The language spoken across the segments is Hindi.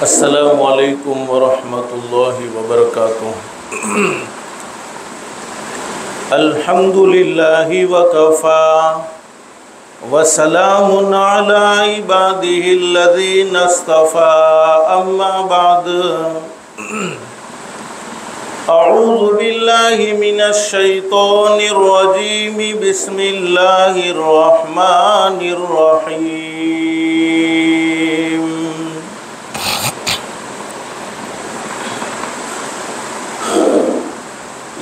अस्सलामु अलैकुम वरहमतुल्लाहि वबरकातुहू। अल्हम्दुलिल्लाहि वकफ़ा वसलामुन अला इबादिहिल्लज़ीना इस्तफ़ा अम्मा बअद। अऊज़ु बिल्लाहि मिनश शैतानिर रजीम। बिस्मिल्लाहिर रहमानिर रहीम।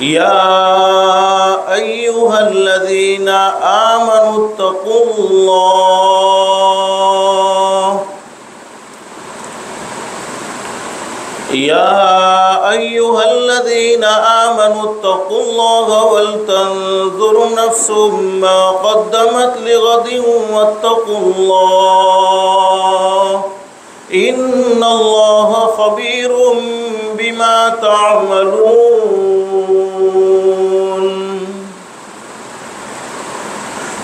या अय्युहल्लज़ीना आमनुत्तक़ुल्लाह या अय्युहल्लज़ीना आमनुत्तक़ुल्लाह वलतंजुर नफ्सुम मा क़द्दमत लिग़दिन वत्तक़ुल्लाह इन्नल्लाह ख़बीरुम बिमा तअमलून।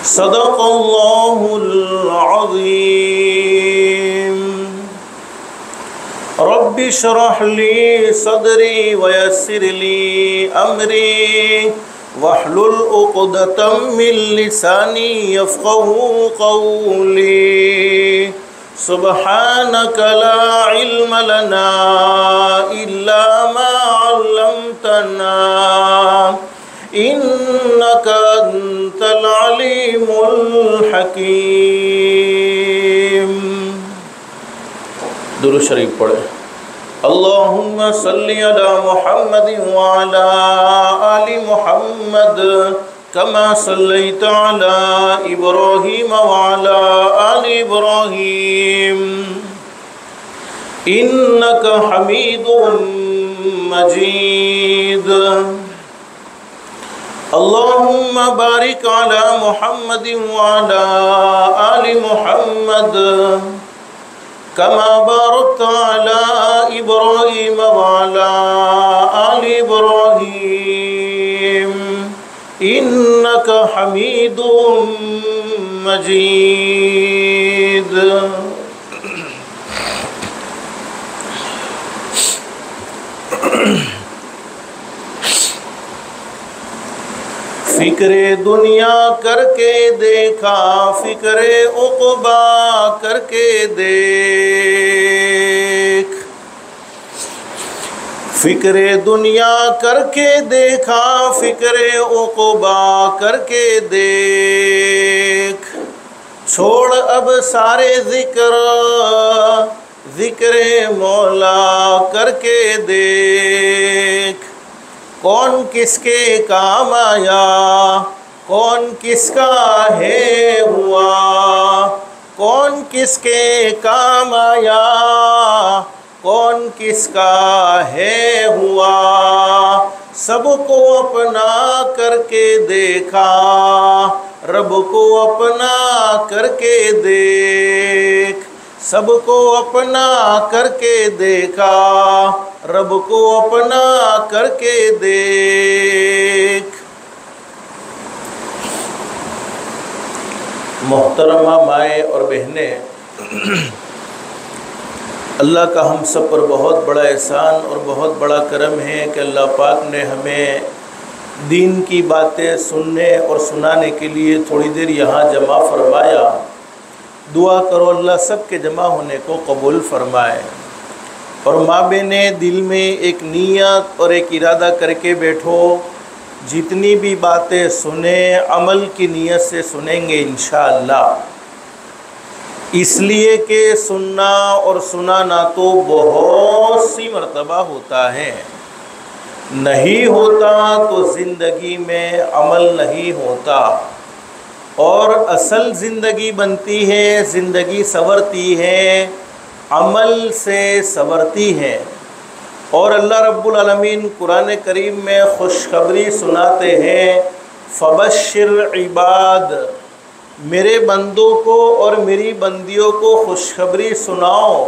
सदक़ल्लाहुल अज़ीम। रब्बि श्रह ली सदरी वयस्सिर ली अमरी वहलुल उक़दतम मिन लिसानी यफ़क़हू क़ौली। सुब्हानक ला इल्म लना इल्ला मा अल्लमतना इन्नका अंतल अलीमुल हकीम। दुरूद शरीफ पढ़े। अल्लाहुम्मा सल्लि अला मुहम्मदिन व अला आलि मुहम्मद कमा सल्लैता अला इब्राहीम व अला आलि इब्राहीम इन्नका हमीदुम मजीद। अल्लाहुम्मा बारिक अला मुहम्मदिन व अला आलि मुहम्मद कमा बारकता अला इब्राहीम व अला आलि इब्राहीम इन्नका हमीदुम मजीद। फिक्रे दुनिया करके देखा फिक्रे उक़बा करके देख। फिक्रे दुनिया करके देखा फिक्रे उक़बा करके देख। छोड़ अब सारे ज़िक्रे मौला करके देख। कौन किसके काम आया कौन किसका है हुआ। कौन किसके काम आया कौन किसका है हुआ। सबको अपना करके देखा रब को अपना करके देख। सबको अपना करके देखा रब को अपना करके देख। मोहतरमा माए और बहनें, अल्लाह का हम सब पर बहुत बड़ा एहसान और बहुत बड़ा करम है कि अल्लाह पाक ने हमें दीन की बातें सुनने और सुनाने के लिए थोड़ी देर यहाँ जमा फरमाया। दुआ करो अल्लाह सब के जमा होने को कबूल फरमाए। और माँ बहने, दिल में एक नीयत और एक इरादा करके बैठो, जितनी भी बातें सुने अमल की नीयत से सुनेंगे इंशाअल्लाह। इसलिए कि सुनना और सुनाना तो बहुत सी मर्तबा होता है, नहीं होता तो ज़िंदगी में अमल नहीं होता। और असल ज़िंदगी बनती है, ज़िंदगी संवरती है, अमल से संवरती है। और अल्लाह रब्बुल आलमीन कुरान करीम में खुशखबरी सुनाते हैं, फ़बश्शिर इबाद, मेरे बंदों को और मेरी बंदियों को खुशखबरी सुनाओ।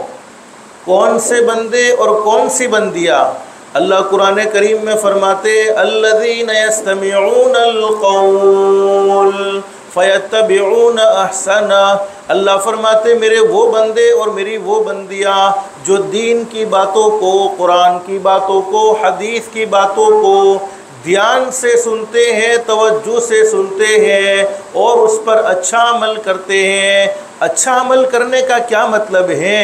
कौन से बंदे और कौन सी बंदियाँ? अल्लाह कुरान करीम में फरमाते अल्लज़ीना यस्तमिऊनल क़ौल फ़यत्तबिऊन अहसना। अल्लाह फरमाते मेरे वो बंदे और मेरी वो बंदियाँ जो दीन की बातों को, कुरान की बातों को, हदीस की बातों को ध्यान से सुनते हैं, तवज्जो से सुनते हैं और उस पर अच्छा अमल करते हैं। अच्छा अमल करने का क्या मतलब है?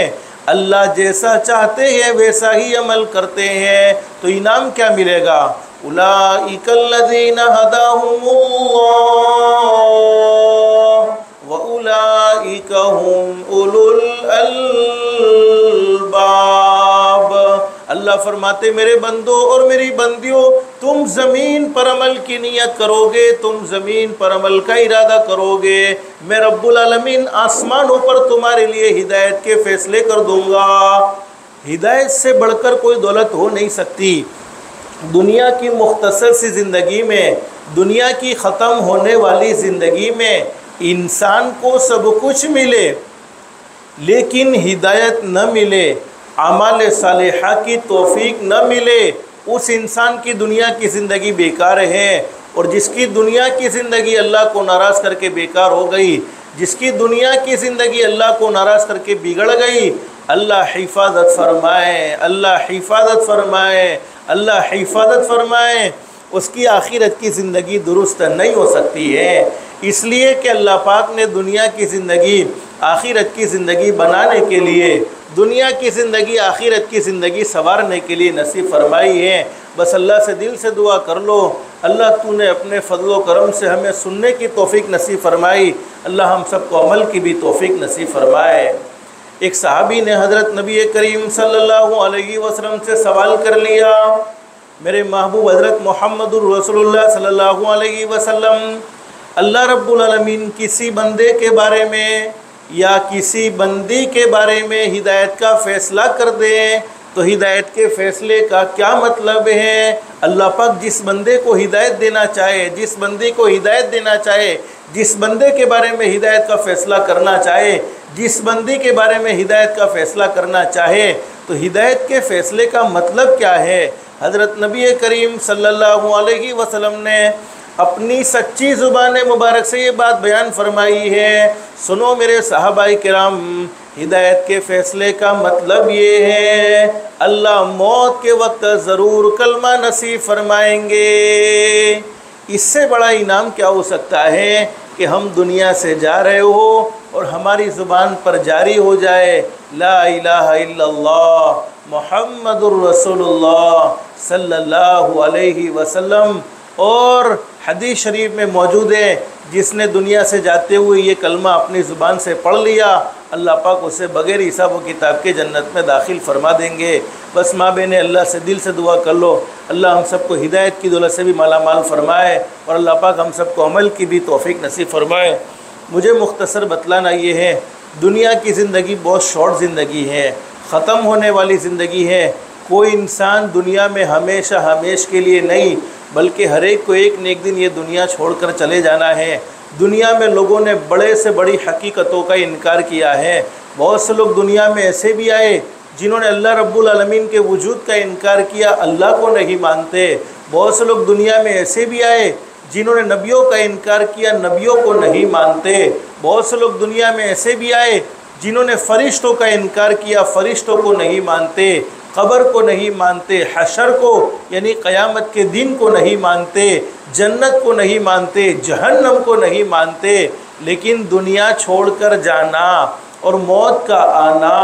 अल्लाह जैसा चाहते हैं वैसा ही अमल करते हैं, तो इनाम क्या मिलेगा? उलाइकल्लज़ीना हदाहुमुल्लाह व उलाइका हुम उलुल अल्बाब। अल्लाह फरमाते मेरे बंदों और मेरी बंदियों, तुम ज़मीन पर अमल की नियत करोगे, तुम ज़मीन पर अमल का इरादा करोगे, मैं रब्बुल आलमीन आसमानों पर तुम्हारे लिए हिदायत के फ़ैसले कर दूंगा। हिदायत से बढ़कर कोई दौलत हो नहीं सकती। दुनिया की मुख्तसर सी ज़िंदगी में, दुनिया की ख़त्म होने वाली ज़िंदगी में इंसान को सब कुछ मिले लेकिन हिदायत न मिले, अमाल सालिहा की तौफीक न मिले, उस इंसान की दुनिया की ज़िंदगी बेकार है। और जिसकी दुनिया की ज़िंदगी अल्लाह को नाराज़ करके बेकार हो गई, जिसकी दुनिया की ज़िंदगी अल्लाह को नाराज़ करके बिगड़ गई, अल्लाह हिफाजत फरमाए, अल्लाह हिफाजत फरमाए, अल्लाह हिफाजत फरमाए, उसकी आखिरत की ज़िंदगी दुरुस्त नहीं हो सकती है। इसलिए कि अल्लाह पाक ने दुनिया की ज़िंदगी आखिरत की ज़िंदगी बनाने के लिए, दुनिया की ज़िंदगी आखिरत की ज़िंदगी संवारने के लिए नसीब फरमाई है। बस अल्लाह से दिल से दुआ कर लो, अल्लाह तूने अपने फजल करम से हमें सुनने की तौफीक नसीब फरमाई, अल्लाह हम सबको अमल की भी तौफीक नसीब फरमाए। एक सहाबी ने हज़रत नबी करीम सल्लल्लाहु अलैहि वसल्लम से सवाल कर लिया, मेरे महबूब हज़रत मुहम्मदुर रसूलुल्लाह सल्लल्लाहु अलैहि वसल्लम, अल्लाह रब्बुल आलमीन किसी बंदे के बारे में या किसी बंदी के बारे में हिदायत का फ़ैसला कर दे तो हिदायत के फ़ैसले का क्या मतलब है? अल्लाह पाक जिस बंदे को हिदायत देना चाहे, जिस बंदी को हिदायत देना चाहे, जिस बंदे के बारे में हिदायत का फ़ैसला करना चाहे, जिस बंदी के बारे में हिदायत का फ़ैसला करना चाहे, तो हिदायत के फ़ैसले का मतलब क्या है? हज़रत नबी करीम सल्लल्लाहु अलैहि वसल्लम ने अपनी सच्ची ज़ुबान मुबारक से ये बात बयान फरमाई है। सुनो मेरे सहाबाई किराम, हिदायत के फ़ैसले का मतलब ये है, अल्लाह मौत के वक्त ज़रूर कलमा नसीब फरमाएंगे। इससे बड़ा इनाम क्या हो सकता है कि हम दुनिया से जा रहे हो और हमारी ज़ुबान पर जारी हो जाए ला इलाहा इल्लल्लाह मुहम्मदुर रसूलुल्लाह सल्लल्लाहु अलैहि वसल्लम। और हदीस शरीफ में मौजूद है, जिसने दुनिया से जाते हुए ये कलमा अपनी ज़ुबान से पढ़ लिया, अल्लाह पाक उसे बग़ैर हिसाब व किताब के जन्नत में दाखिल फरमा देंगे। बस माँ बहने, अल्लाह से दिल से दुआ कर लो, अल्लाह हम सबको हिदायत की दौलत से भी माला माल फरमाए और अल्लाह पाक हम सबको अमल की भी तौफीक नसीब फरमाए। मुझे मुख्तसर बतलाना ये है, दुनिया की ज़िंदगी बहुत शॉर्ट ज़िंदगी है, ख़त्म होने वाली ज़िंदगी है। कोई इंसान दुनिया में हमेशा हमेश के लिए नहीं, बल्कि हर एक को एक न एक दिन ये दुनिया छोड़कर चले जाना है। दुनिया में लोगों ने बड़े से बड़ी हकीकतों का इनकार किया है। बहुत से लोग दुनिया में ऐसे भी आए जिन्होंने अल्लाह रब्बुल आलमीन के वजूद का इनकार किया, अल्लाह को नहीं मानते। बहुत से लोग दुनिया में ऐसे भी आए जिन्होंने नबियों का इनकार किया, नबियों को नहीं मानते। बहुत से लोग दुनिया में ऐसे भी आए जिन्होंने फ़रिश्तों का इनकार किया, फ़रिश्तों को नहीं मानते, क़ब्र को नहीं मानते, हशर को यानी क़यामत के दिन को नहीं मानते, जन्नत को नहीं मानते, जहन्नम को नहीं मानते। लेकिन दुनिया छोड़कर जाना और मौत का आना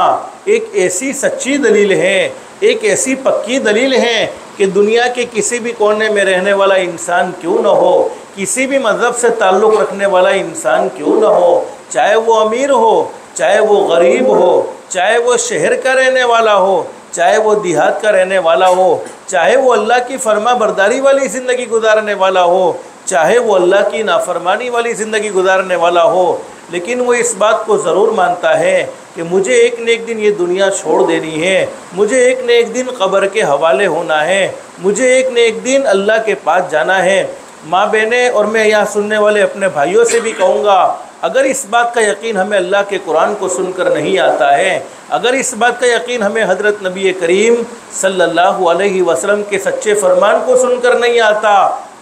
एक ऐसी सच्ची दलील है, एक ऐसी पक्की दलील है कि दुनिया के किसी भी कोने में रहने वाला इंसान क्यों न हो, किसी भी मज़हब से ताल्लुक़ रखने वाला इंसान क्यों न हो, चाहे वो अमीर हो, चाहे वो गरीब हो, चाहे वो शहर का रहने वाला हो, चाहे वो देहात का रहने वाला हो, चाहे वो अल्लाह की फरमा बरदारी वाली ज़िंदगी गुजारने वाला हो, चाहे वो अल्लाह की नाफरमानी वाली ज़िंदगी गुजारने वाला हो, लेकिन वो इस बात को ज़रूर मानता है कि मुझे एक न एक दिन ये दुनिया छोड़ देनी है, मुझे एक न एक दिन क़ब्र के हवाले होना है, मुझे एक न एक दिन अल्लाह के पास जाना है। माँ बहनें और मैं यहाँ सुनने वाले अपने भाइयों से भी कहूँगा, अगर इस बात का यकीन हमें अल्लाह के कुरान को सुनकर नहीं आता है, अगर इस बात का यकीन हमें हज़रत नबी करीम सल्लल्लाहु अलैहि वसल्लम के सच्चे फरमान को सुनकर नहीं आता,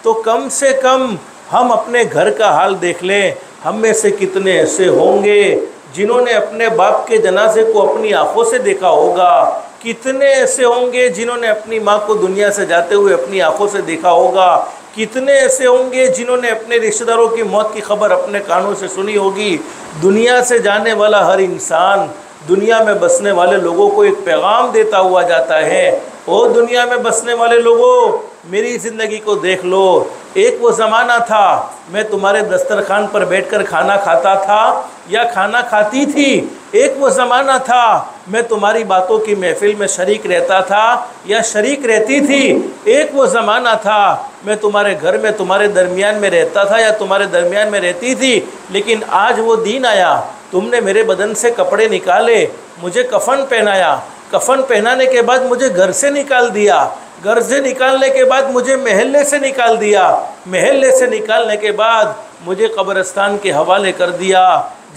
तो कम से कम हम अपने घर का हाल देख लें। हम में से कितने ऐसे होंगे जिन्होंने अपने बाप के जनाजे को अपनी आंखों से देखा होगा। कितने ऐसे होंगे जिन्होंने अपनी माँ को दुनिया से जाते हुए अपनी आंखों से देखा होगा। कितने ऐसे होंगे जिन्होंने अपने रिश्तेदारों की मौत की खबर अपने कानों से सुनी होगी। दुनिया से जाने वाला हर इंसान दुनिया में बसने वाले लोगों को एक पैगाम देता हुआ जाता है, ओ दुनिया में बसने वाले लोगों, मेरी ज़िंदगी को देख लो। एक वो ज़माना था मैं तुम्हारे दस्तरखान पर बैठकर खाना खाता था या खाना खाती थी। एक वो ज़माना था मैं तुम्हारी बातों की महफिल में शरीक रहता था या शरीक रहती थी। एक वो ज़माना था मैं तुम्हारे घर में तुम्हारे दरमियान में रहता था या तुम्हारे दरमियान में रहती थी। लेकिन आज वो दिन आया, तुमने मेरे बदन से कपड़े निकाले, मुझे कफन पहनाया, कफन पहनाने के बाद मुझे घर से निकाल दिया, घर से निकालने के बाद मुझे महल्ले से निकाल दिया, महल्ले से निकालने के बाद मुझे कब्रिस्तान के हवाले कर दिया।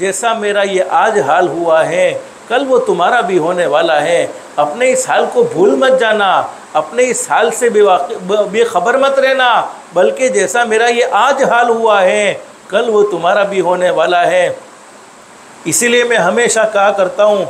जैसा मेरा ये आज हाल हुआ है, कल वो तुम्हारा भी होने वाला है। अपने इस हाल को भूल मत जाना, अपने इस हाल से बेखबर मत रहना, बल्कि जैसा मेरा ये आज हाल हुआ है, कल वो तुम्हारा भी होने वाला है। इसीलिए मैं हमेशा कहा करता हूँ,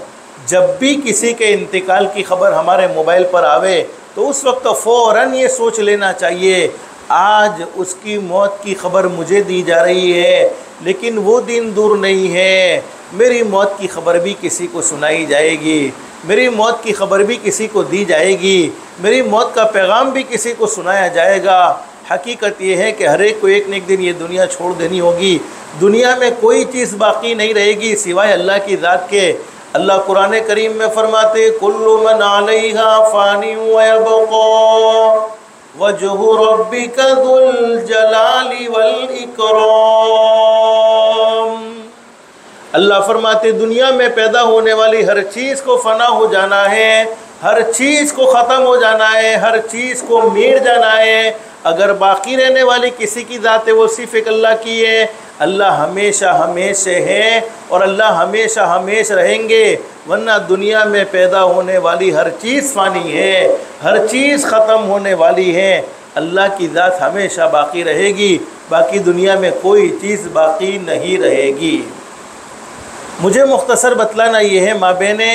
जब भी किसी के इंतकाल की खबर हमारे मोबाइल पर आवे तो उस वक्त फ़ौरन ये सोच लेना चाहिए, आज उसकी मौत की खबर मुझे दी जा रही है, लेकिन वो दिन दूर नहीं है, मेरी मौत की खबर भी किसी को सुनाई जाएगी, मेरी मौत की खबर भी किसी को दी जाएगी, मेरी मौत का पैगाम भी किसी को सुनाया जाएगा। हकीकत ये है कि हर एक को एक न एक दिन ये दुनिया छोड़ देनी होगी। दुनिया में कोई चीज़ बाकी नहीं रहेगी सिवाय अल्लाह की ज़ात के। अल्लाह कुरान करीम में फरमाते, कुल्लु मन अलैहा फ़ानी व यबक़ा वजहु रब्बिका ज़ुल जलाली वल इकराम। अल्लाह फरमाते, दुनिया में पैदा होने वाली हर चीज़ को फ़ना हो जाना है, हर चीज़ को ख़त्म हो जाना है, हर चीज़ को मिट जाना है। अगर बाकी रहने वाली किसी की ज़ात है वो सिर्फ़ एक अल्लाह की है। अल्लाह हमेशा हमेशा है और अल्लाह हमेशा हमेशा रहेंगे, वरना दुनिया में पैदा होने वाली हर चीज़ फ़ानी है, हर चीज़ ख़त्म होने वाली है। अल्लाह की ज़ात हमेशा बाकी रहेगी, बाकी दुनिया में कोई चीज़ बाकी नहीं रहेगी। मुझे मुख्तसर बतलाना ये है माँ बहने,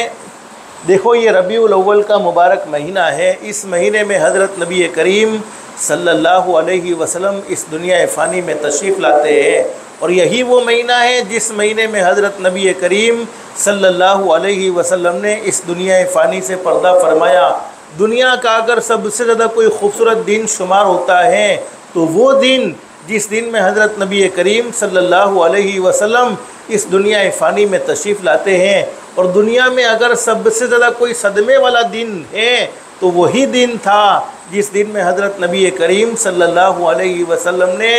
देखो ये रबीउल अव्वल का मुबारक महीना है। इस महीने में हज़रत नबी करीम सल्लल्लाहु अलैहि वसल्लम इस दुनिया फ़ानी में तशरीफ़ लाते हैं, और यही वो महीना है जिस महीने में हज़रत नबी करीम सल्लल्लाहु अलैहि वसल्लम ने इस दुनिया फ़ानी से पर्दा फरमाया। दुनिया का अगर सबसे ज़्यादा कोई खूबसूरत दिन शुमार होता है तो वो दिन जिस दिन में हज़रत नबी करीम सल्लल्लाहु अलैहि वसल्लम इस दुनिया फ़ानी में तशरीफ़ लाते हैं। और दुनिया में अगर सबसे ज़्यादा कोई सदमे वाला दिन है तो वही दिन था जिस दिन में हज़रत नबी करीम सल्लल्लाहु अलैहि वसल्लम ने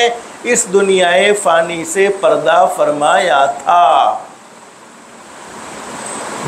इस दुनिया फ़ानी से पर्दा फरमाया था।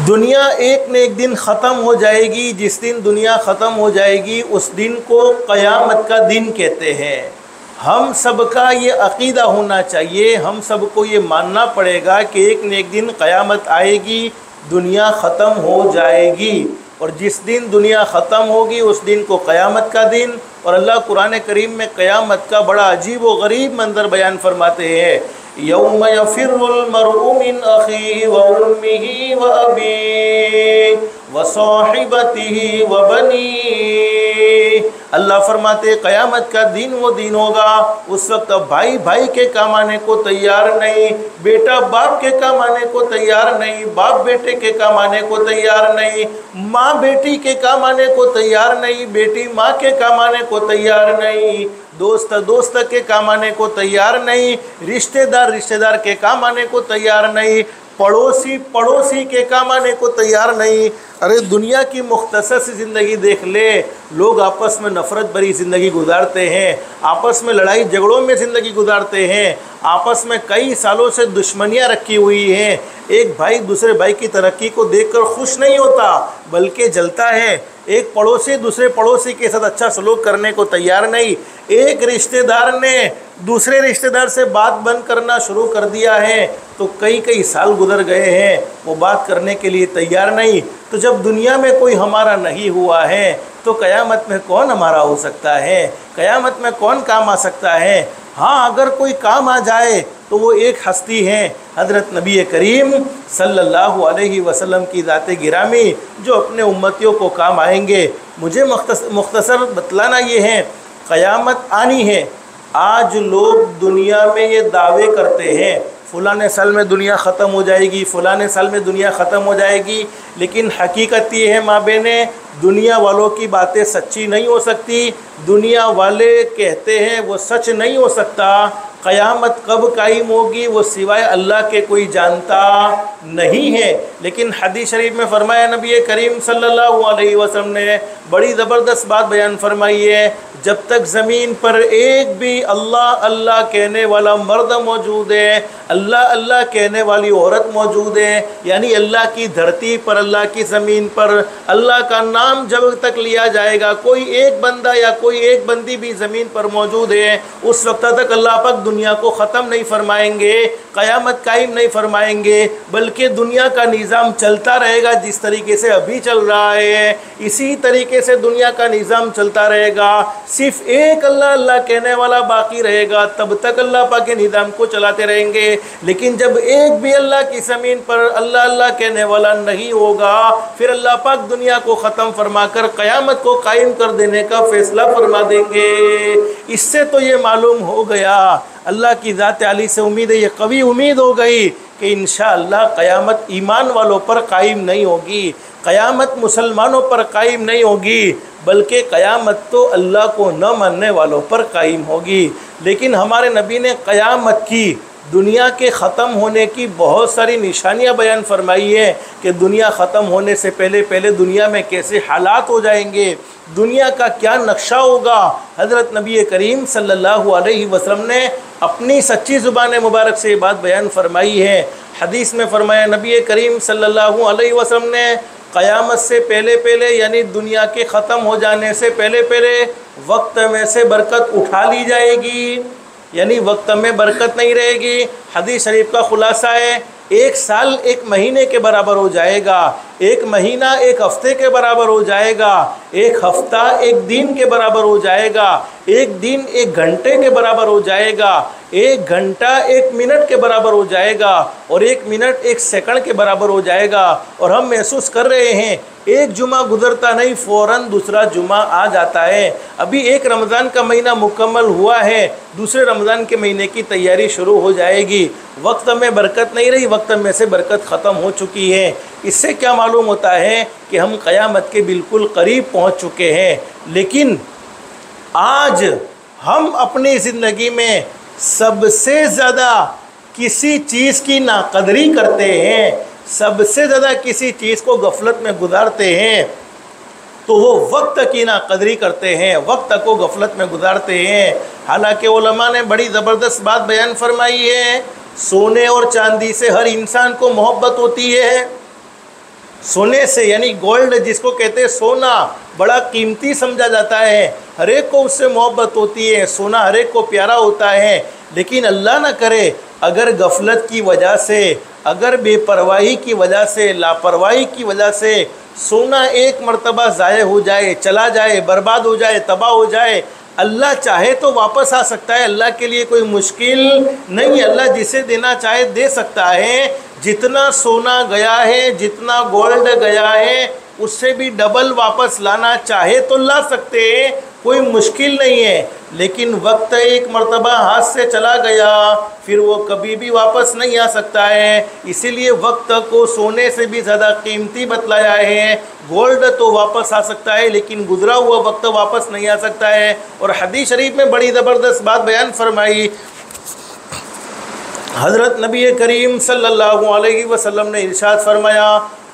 दुनिया एक न एक दिन ख़त्म हो जाएगी। जिस दिन दुनिया ख़त्म हो जाएगी उस दिन को क़यामत का दिन कहते हैं। हम सबका ये अक़ीदा होना चाहिए, हम सबको ये मानना पड़ेगा कि एक न एक दिन क़यामत आएगी, दुनिया ख़त्म हो जाएगी, और जिस दिन दुनिया ख़त्म होगी उस दिन को क़यामत का दिन। और अल्लाह कुरान करीम में क़यामत का बड़ा अजीब व गरीब मंज़र बयान फरमाते हैं, यौम यफ़िर्रुल मर्उ मिन अख़ीहि व उम्मिहि व अबीहि व साहिबतिहि व बनीहि। अल्लाह फरमाते क़यामत का दिन वो दिन होगा, उस वक्त भाई भाई के काम आने को तैयार नहीं, बेटा बाप के काम आने को तैयार नहीं, बाप बेटे के काम आने को तैयार नहीं, माँ बेटी के काम आने को तैयार नहीं, बेटी माँ के काम आने को तैयार नहीं, दोस्त दोस्त के काम आने को तैयार नहीं, रिश्तेदार रिश्तेदार के काम आने को तैयार नहीं, पड़ोसी पड़ोसी के काम आने को तैयार नहीं। अरे दुनिया की मुख्तसर सी ज़िंदगी देख ले, लोग आपस में नफ़रत भरी ज़िंदगी गुजारते हैं, आपस में लड़ाई झगड़ों में ज़िंदगी गुजारते हैं, आपस में कई सालों से दुश्मनियाँ रखी हुई हैं। एक भाई दूसरे भाई की तरक्की को देखकर खुश नहीं होता बल्कि जलता है। एक पड़ोसी दूसरे पड़ोसी के साथ अच्छा सलूक करने को तैयार नहीं। एक रिश्तेदार ने दूसरे रिश्तेदार से बात बंद करना शुरू कर दिया है तो कई कई साल गुजर गए हैं, वो बात करने के लिए तैयार नहीं। तो जब दुनिया में कोई हमारा नहीं हुआ है तो क़यामत में कौन हमारा हो सकता है, क़यामत में कौन काम आ सकता है। हाँ, अगर कोई काम आ जाए तो वो एक हस्ती हैं हज़रत नबी करीम सल्लल्लाहु अलैहि वसल्लम की ज़ात गिरामी, जो अपने उम्मतियों को काम आएंगे। मुझे मुख्तसर बतलाना ये है, क़यामत आनी है। आज लोग दुनिया में ये दावे करते हैं फ़लाने साल में दुनिया ख़त्म हो जाएगी, फ़लाने साल में दुनिया ख़त्म हो जाएगी, लेकिन हकीकत ये है माँ बहनें, दुनिया वालों की बातें सच्ची नहीं हो सकती। दुनिया वाले कहते हैं वो सच नहीं हो सकता। क़यामत कब कायम होगी वो सिवाय अल्लाह के कोई जानता नहीं है। लेकिन हदीस शरीफ में फरमाया नबी करीम सल्लल्लाहु अलैहि वसल्लम ने बड़ी ज़बरदस्त बात बयान फरमाई है, जब तक ज़मीन पर एक भी अल्लाह अल्लाह कहने वाला मर्द मौजूद है, अल्लाह अल्लाह कहने वाली औरत मौजूद है, यानी अल्लाह की धरती पर, अल्लाह की ज़मीन पर अल्लाह का नाम जब तक लिया जाएगा, कोई एक बंदा या कोई एक बंदी भी ज़मीन पर मौजूद है, उस वक्त तक अल्लाह पाक दुनिया को ख़त्म नहीं फरमाएंगे, क़यामत कायम नहीं फरमाएंगे, बल्कि दुनिया का निज़ाम चलता रहेगा। जिस तरीके से अभी चल रहा है इसी तरीके से दुनिया का निज़ाम चलता रहेगा। सिर्फ एक अल्लाह अल्लाह कहने वाला बाकी रहेगा, तब तक अल्लाह पाक के निज़ाम को चलाते रहेंगे। लेकिन जब एक भी अल्लाह की ज़मीन पर अल्लाह अल्लाह कहने वाला नहीं होगा, फिर अल्लाह पाक दुनिया को ख़त्म फरमाकर क़यामत को कायम कर देने का फ़ैसला फरमा देंगे। इससे तो ये मालूम हो गया, अल्लाह की ज़ात आली से उम्मीद है, ये कवी उम्मीद हो गई कि इंशाअल्लाह क़यामत ईमान वालों पर कायम नहीं होगी, क़यामत मुसलमानों पर कायम नहीं होगी, बल्कि क़यामत तो अल्लाह को न मानने वालों पर कायम होगी। लेकिन हमारे नबी ने क़यामत की, दुनिया के ख़त्म होने की बहुत सारी निशानियां बयान फरमाई है कि दुनिया ख़त्म होने से पहले पहले दुनिया में कैसे हालात हो जाएंगे, दुनिया का क्या नक्शा होगा। हज़रत नबी करीम सल्लल्लाहु अलैहि वसल्लम ने अपनी सच्ची ज़ुबान मुबारक से बात बयान फरमाई है। हदीस में फरमाया नबी करीम सल्लल्लाहु अलैहि वसल्लम ने, क़यामत से पहले पहले यानी दुनिया के ख़त्म हो जाने से पहले पहले वक्त में से बरकत उठा ली जाएगी, यानी वक्त में बरकत नहीं रहेगी। हदीस शरीफ का खुलासा है, एक साल एक महीने के बराबर हो जाएगा, एक महीना एक हफ्ते के बराबर हो जाएगा, एक हफ्ता एक दिन के बराबर हो जाएगा, एक दिन एक घंटे के बराबर हो जाएगा, एक घंटा एक मिनट के बराबर हो जाएगा, और एक मिनट एक सेकंड के बराबर हो जाएगा। और हम महसूस कर रहे हैं, एक जुमा गुजरता नहीं फ़ौरन दूसरा जुमा आ जाता है। अभी एक रमज़ान का महीना मुकम्मल हुआ है, दूसरे रमज़ान के महीने की तैयारी शुरू हो जाएगी। वक्त में बरकत नहीं रही, वक्त में से बरकत ख़त्म हो चुकी है। इससे क्या मालूम होता है कि हम क़यामत के बिल्कुल करीब पहुंच चुके हैं। लेकिन आज हम अपनी ज़िंदगी में सबसे ज़्यादा किसी चीज़ की नाक़दरी करते हैं, सबसे ज़्यादा किसी चीज़ को गफलत में गुजारते हैं, तो वो वक्त की नाक़दरी करते हैं, वक्त को गफलत में गुजारते हैं। हालांकि उलमा ने बड़ी ज़बरदस्त बात बयान फरमाई है, सोने और चांदी से हर इंसान को मोहब्बत होती है। सोने से यानी गोल्ड जिसको कहते हैं, सोना बड़ा कीमती समझा जाता है, हर एक को उससे मोहब्बत होती है, सोना हर एक को प्यारा होता है। लेकिन अल्लाह ना करे, अगर गफलत की वजह से, अगर बेपरवाही की वजह से, लापरवाही की वजह से सोना एक मर्तबा ज़ाय हो जाए, चला जाए, बर्बाद हो जाए, तबाह हो जाए, अल्लाह चाहे तो वापस आ सकता है, अल्लाह के लिए कोई मुश्किल नहीं, अल्लाह जिसे देना चाहे दे सकता है। जितना सोना गया है, जितना गोल्ड गया है, उससे भी डबल वापस लाना चाहे तो ला सकते हैं, कोई मुश्किल नहीं है। लेकिन वक्त एक मर्तबा हाथ से चला गया, फिर वो कभी भी वापस नहीं आ सकता है। इसीलिए वक्त को सोने से भी ज़्यादा कीमती बतलाया है। गोल्ड तो वापस आ सकता है, लेकिन गुजरा हुआ वक्त वापस नहीं आ सकता है। और हदीस शरीफ में बड़ी ज़बरदस्त बात बयान फरमाई, हज़रत नबी करीम सल्लल्लाहु अलैहि वसल्लम ने इरशाद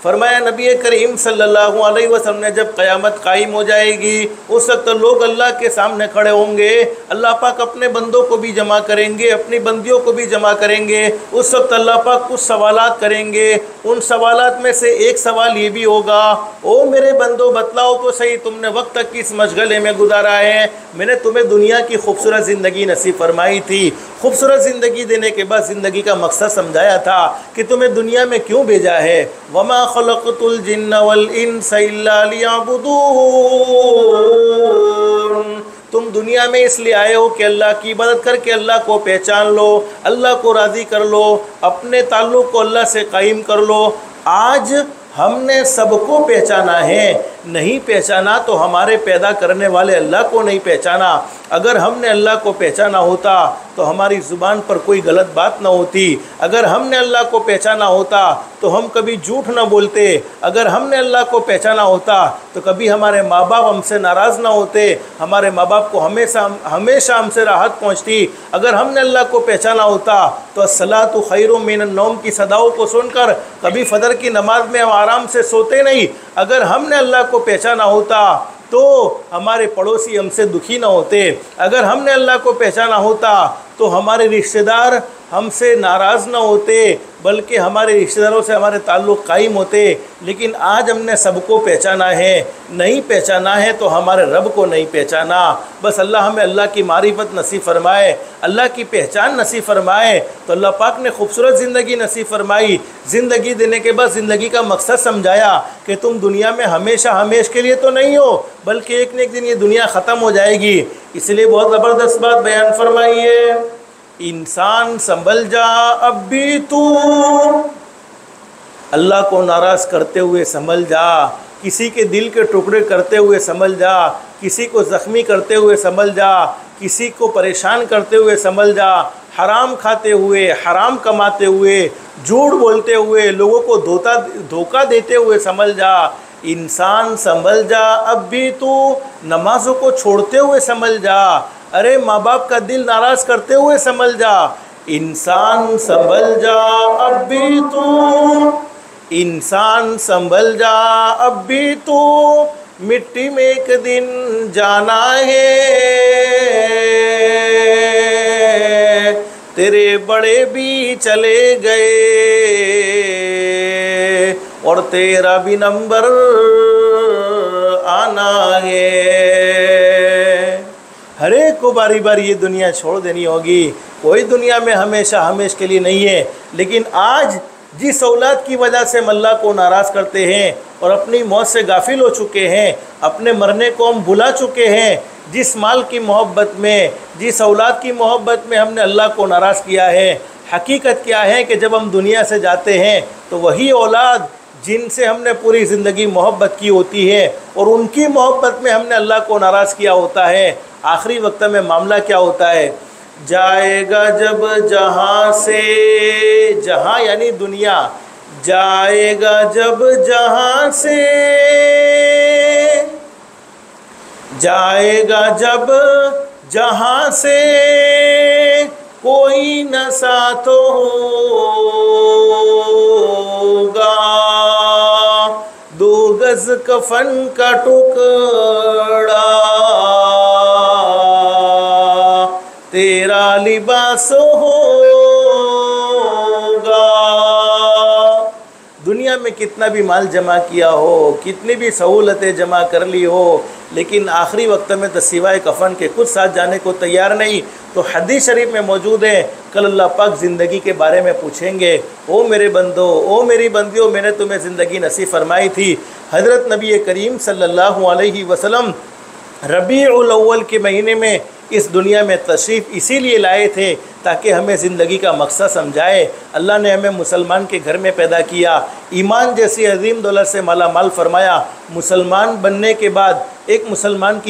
फरमाया नबी करीम सल्लल्लाहु अलैहि वसल्लम ने, जब क़यामत कायम हो जाएगी उस वक्त लोग अल्लाह के सामने खड़े होंगे, अल्लाह पाक अपने बंदों को भी जमा करेंगे, अपनी बंदियों को भी जमा करेंगे। उस वक्त अल्लाह पाक कुछ सवालात करेंगे, उन सवालात में से एक सवाल ये भी होगा, ओ मेरे बंदो बतलाओ तो सही, तुमने वक्त किस मशगले में गुजारा है? मैंने तुम्हें दुनिया की खूबसूरत ज़िंदगी नसीब फरमाई थी, खूबसूरत ज़िंदगी देने के बाद ज़िंदगी का मकसद समझाया था कि तुम्हें दुनिया में क्यों भेजा है। वमा खलक़तुल जिन्ना वल इंसा इल्ला लियअबुदून, तुम दुनिया में इसलिए आए हो कि अल्लाह की इबादत करके अल्लाह को पहचान लो, अल्लाह को राज़ी कर लो, अपने ताल्लुक़ को अल्लाह से कायम कर लो। आज हमने सबको पहचाना है, नहीं पहचाना तो हमारे पैदा करने वाले अल्लाह को नहीं पहचाना। अगर हमने अल्लाह को पहचाना होता तो हमारी ज़ुबान पर कोई गलत बात ना होती। अगर हमने अल्लाह को पहचाना होता तो हम कभी झूठ ना बोलते। अगर हमने अल्लाह को पहचाना होता तो कभी हमारे माँ बाप हमसे नाराज़ ना होते, हमारे माँ बाप को हमेशा हमसे राहत पहुँचती। अगर हमने अल्लाह को पहचाना होता तो अस्सलातु खैरुम मिनन नौम की सदाओं को सुनकर कभी फजर की नमाज में हम आराम से सोते नहीं। अगर हमने अल्लाह को पहचाना होता तो हमारे पड़ोसी हमसे दुखी ना होते। अगर हमने अल्लाह को पहचाना होता तो हमारे रिश्तेदार हमसे नाराज़ ना होते, बल्कि हमारे रिश्तेदारों से हमारे ताल्लुक़ कायम होते। लेकिन आज हमने सबको पहचाना है, नहीं पहचाना है तो हमारे रब को नहीं पहचाना। बस अल्लाह हमें अल्लाह की मारिफत नसीब फरमाए, अल्लाह की पहचान नसीब फरमाए। तो अल्लाह पाक ने खूबसूरत ज़िंदगी नसीब फरमाई। ज़िंदगी देने के बाद ज़िंदगी का मकसद समझाया कि तुम दुनिया में हमेशा के लिए तो नहीं हो, बल्कि एक न एक दिन ये दुनिया ख़त्म हो जाएगी। इसलिए बहुत ज़बरदस्त बात बयान फरमाई है, इंसान संभल जा अब भी तू, अल्लाह को नाराज़ करते हुए संभल जा, किसी के दिल के टुकड़े करते हुए संभल जा, किसी को ज़ख्मी करते हुए संभल जा, किसी को परेशान करते हुए संभल जा, हराम खाते हुए, हराम कमाते हुए, झूठ बोलते हुए, लोगों को धोखा देते हुए संभल जा। इंसान संभल जा अब भी तू, नमाज़ों को छोड़ते हुए संभल जा, अरे माँ बाप का दिल नाराज़ करते हुए संभल जा। इंसान संभल जा अब भी तू, इंसान संभल जा अब भी तू, मिट्टी में एक दिन जाना है। तेरे बड़े भी चले गए और तेरा भी नंबर आना है। हर एक को बारी बारी ये दुनिया छोड़ देनी होगी। कोई दुनिया में हमेशा के लिए नहीं है। लेकिन आज जिस औलाद की वजह से हम अल्लाह को नाराज़ करते हैं और अपनी मौत से गाफिल हो चुके हैं, अपने मरने को हम भुला चुके हैं, जिस माल की मोहब्बत में, जिस औलाद की मोहब्बत में हमने अल्लाह को नाराज़ किया है, हकीकत क्या है कि जब हम दुनिया से जाते हैं तो वही औलाद जिनसे हमने पूरी ज़िंदगी मोहब्बत की होती है और उनकी मोहब्बत में हमने अल्लाह को नाराज़ किया होता है, आखिरी वक्त में मामला क्या होता है, जाएगा जब जहाँ से, जहाँ यानी दुनिया, जाएगा जब जहाँ से, जाएगा जब जहाँ से, कोई न साथ होगा, दो गज कफन का टुकड़ा तेरा लिबास होगा। दुनिया में कितना भी माल जमा किया हो, कितनी भी सहूलतें जमा कर ली हो, लेकिन आखिरी वक्त में तो सिवाय कफन के कुछ साथ जाने को तैयार नहीं। तो हदीस शरीफ में मौजूद है, कल अल्लाह पाक ज़िंदगी के बारे में पूछेंगे, ओ मेरे बंदो, ओ मेरी बंदियों, मैंने तुम्हें ज़िंदगी नसीब फरमाई थी। हज़रत नबी करीम सल्लल्लाहु अलैहि वसल्लम रबीउल अव्वल के महीने में इस दुनिया में तशरीफ़ इसीलिए लाए थे ताकि हमें ज़िंदगी का मकसद समझाए। अल्लाह ने हमें मुसलमान के घर में पैदा किया, ईमान जैसी अजीम दौलत से माला माल फरमाया। मुसलमान बनने के बाद एक मुसलमान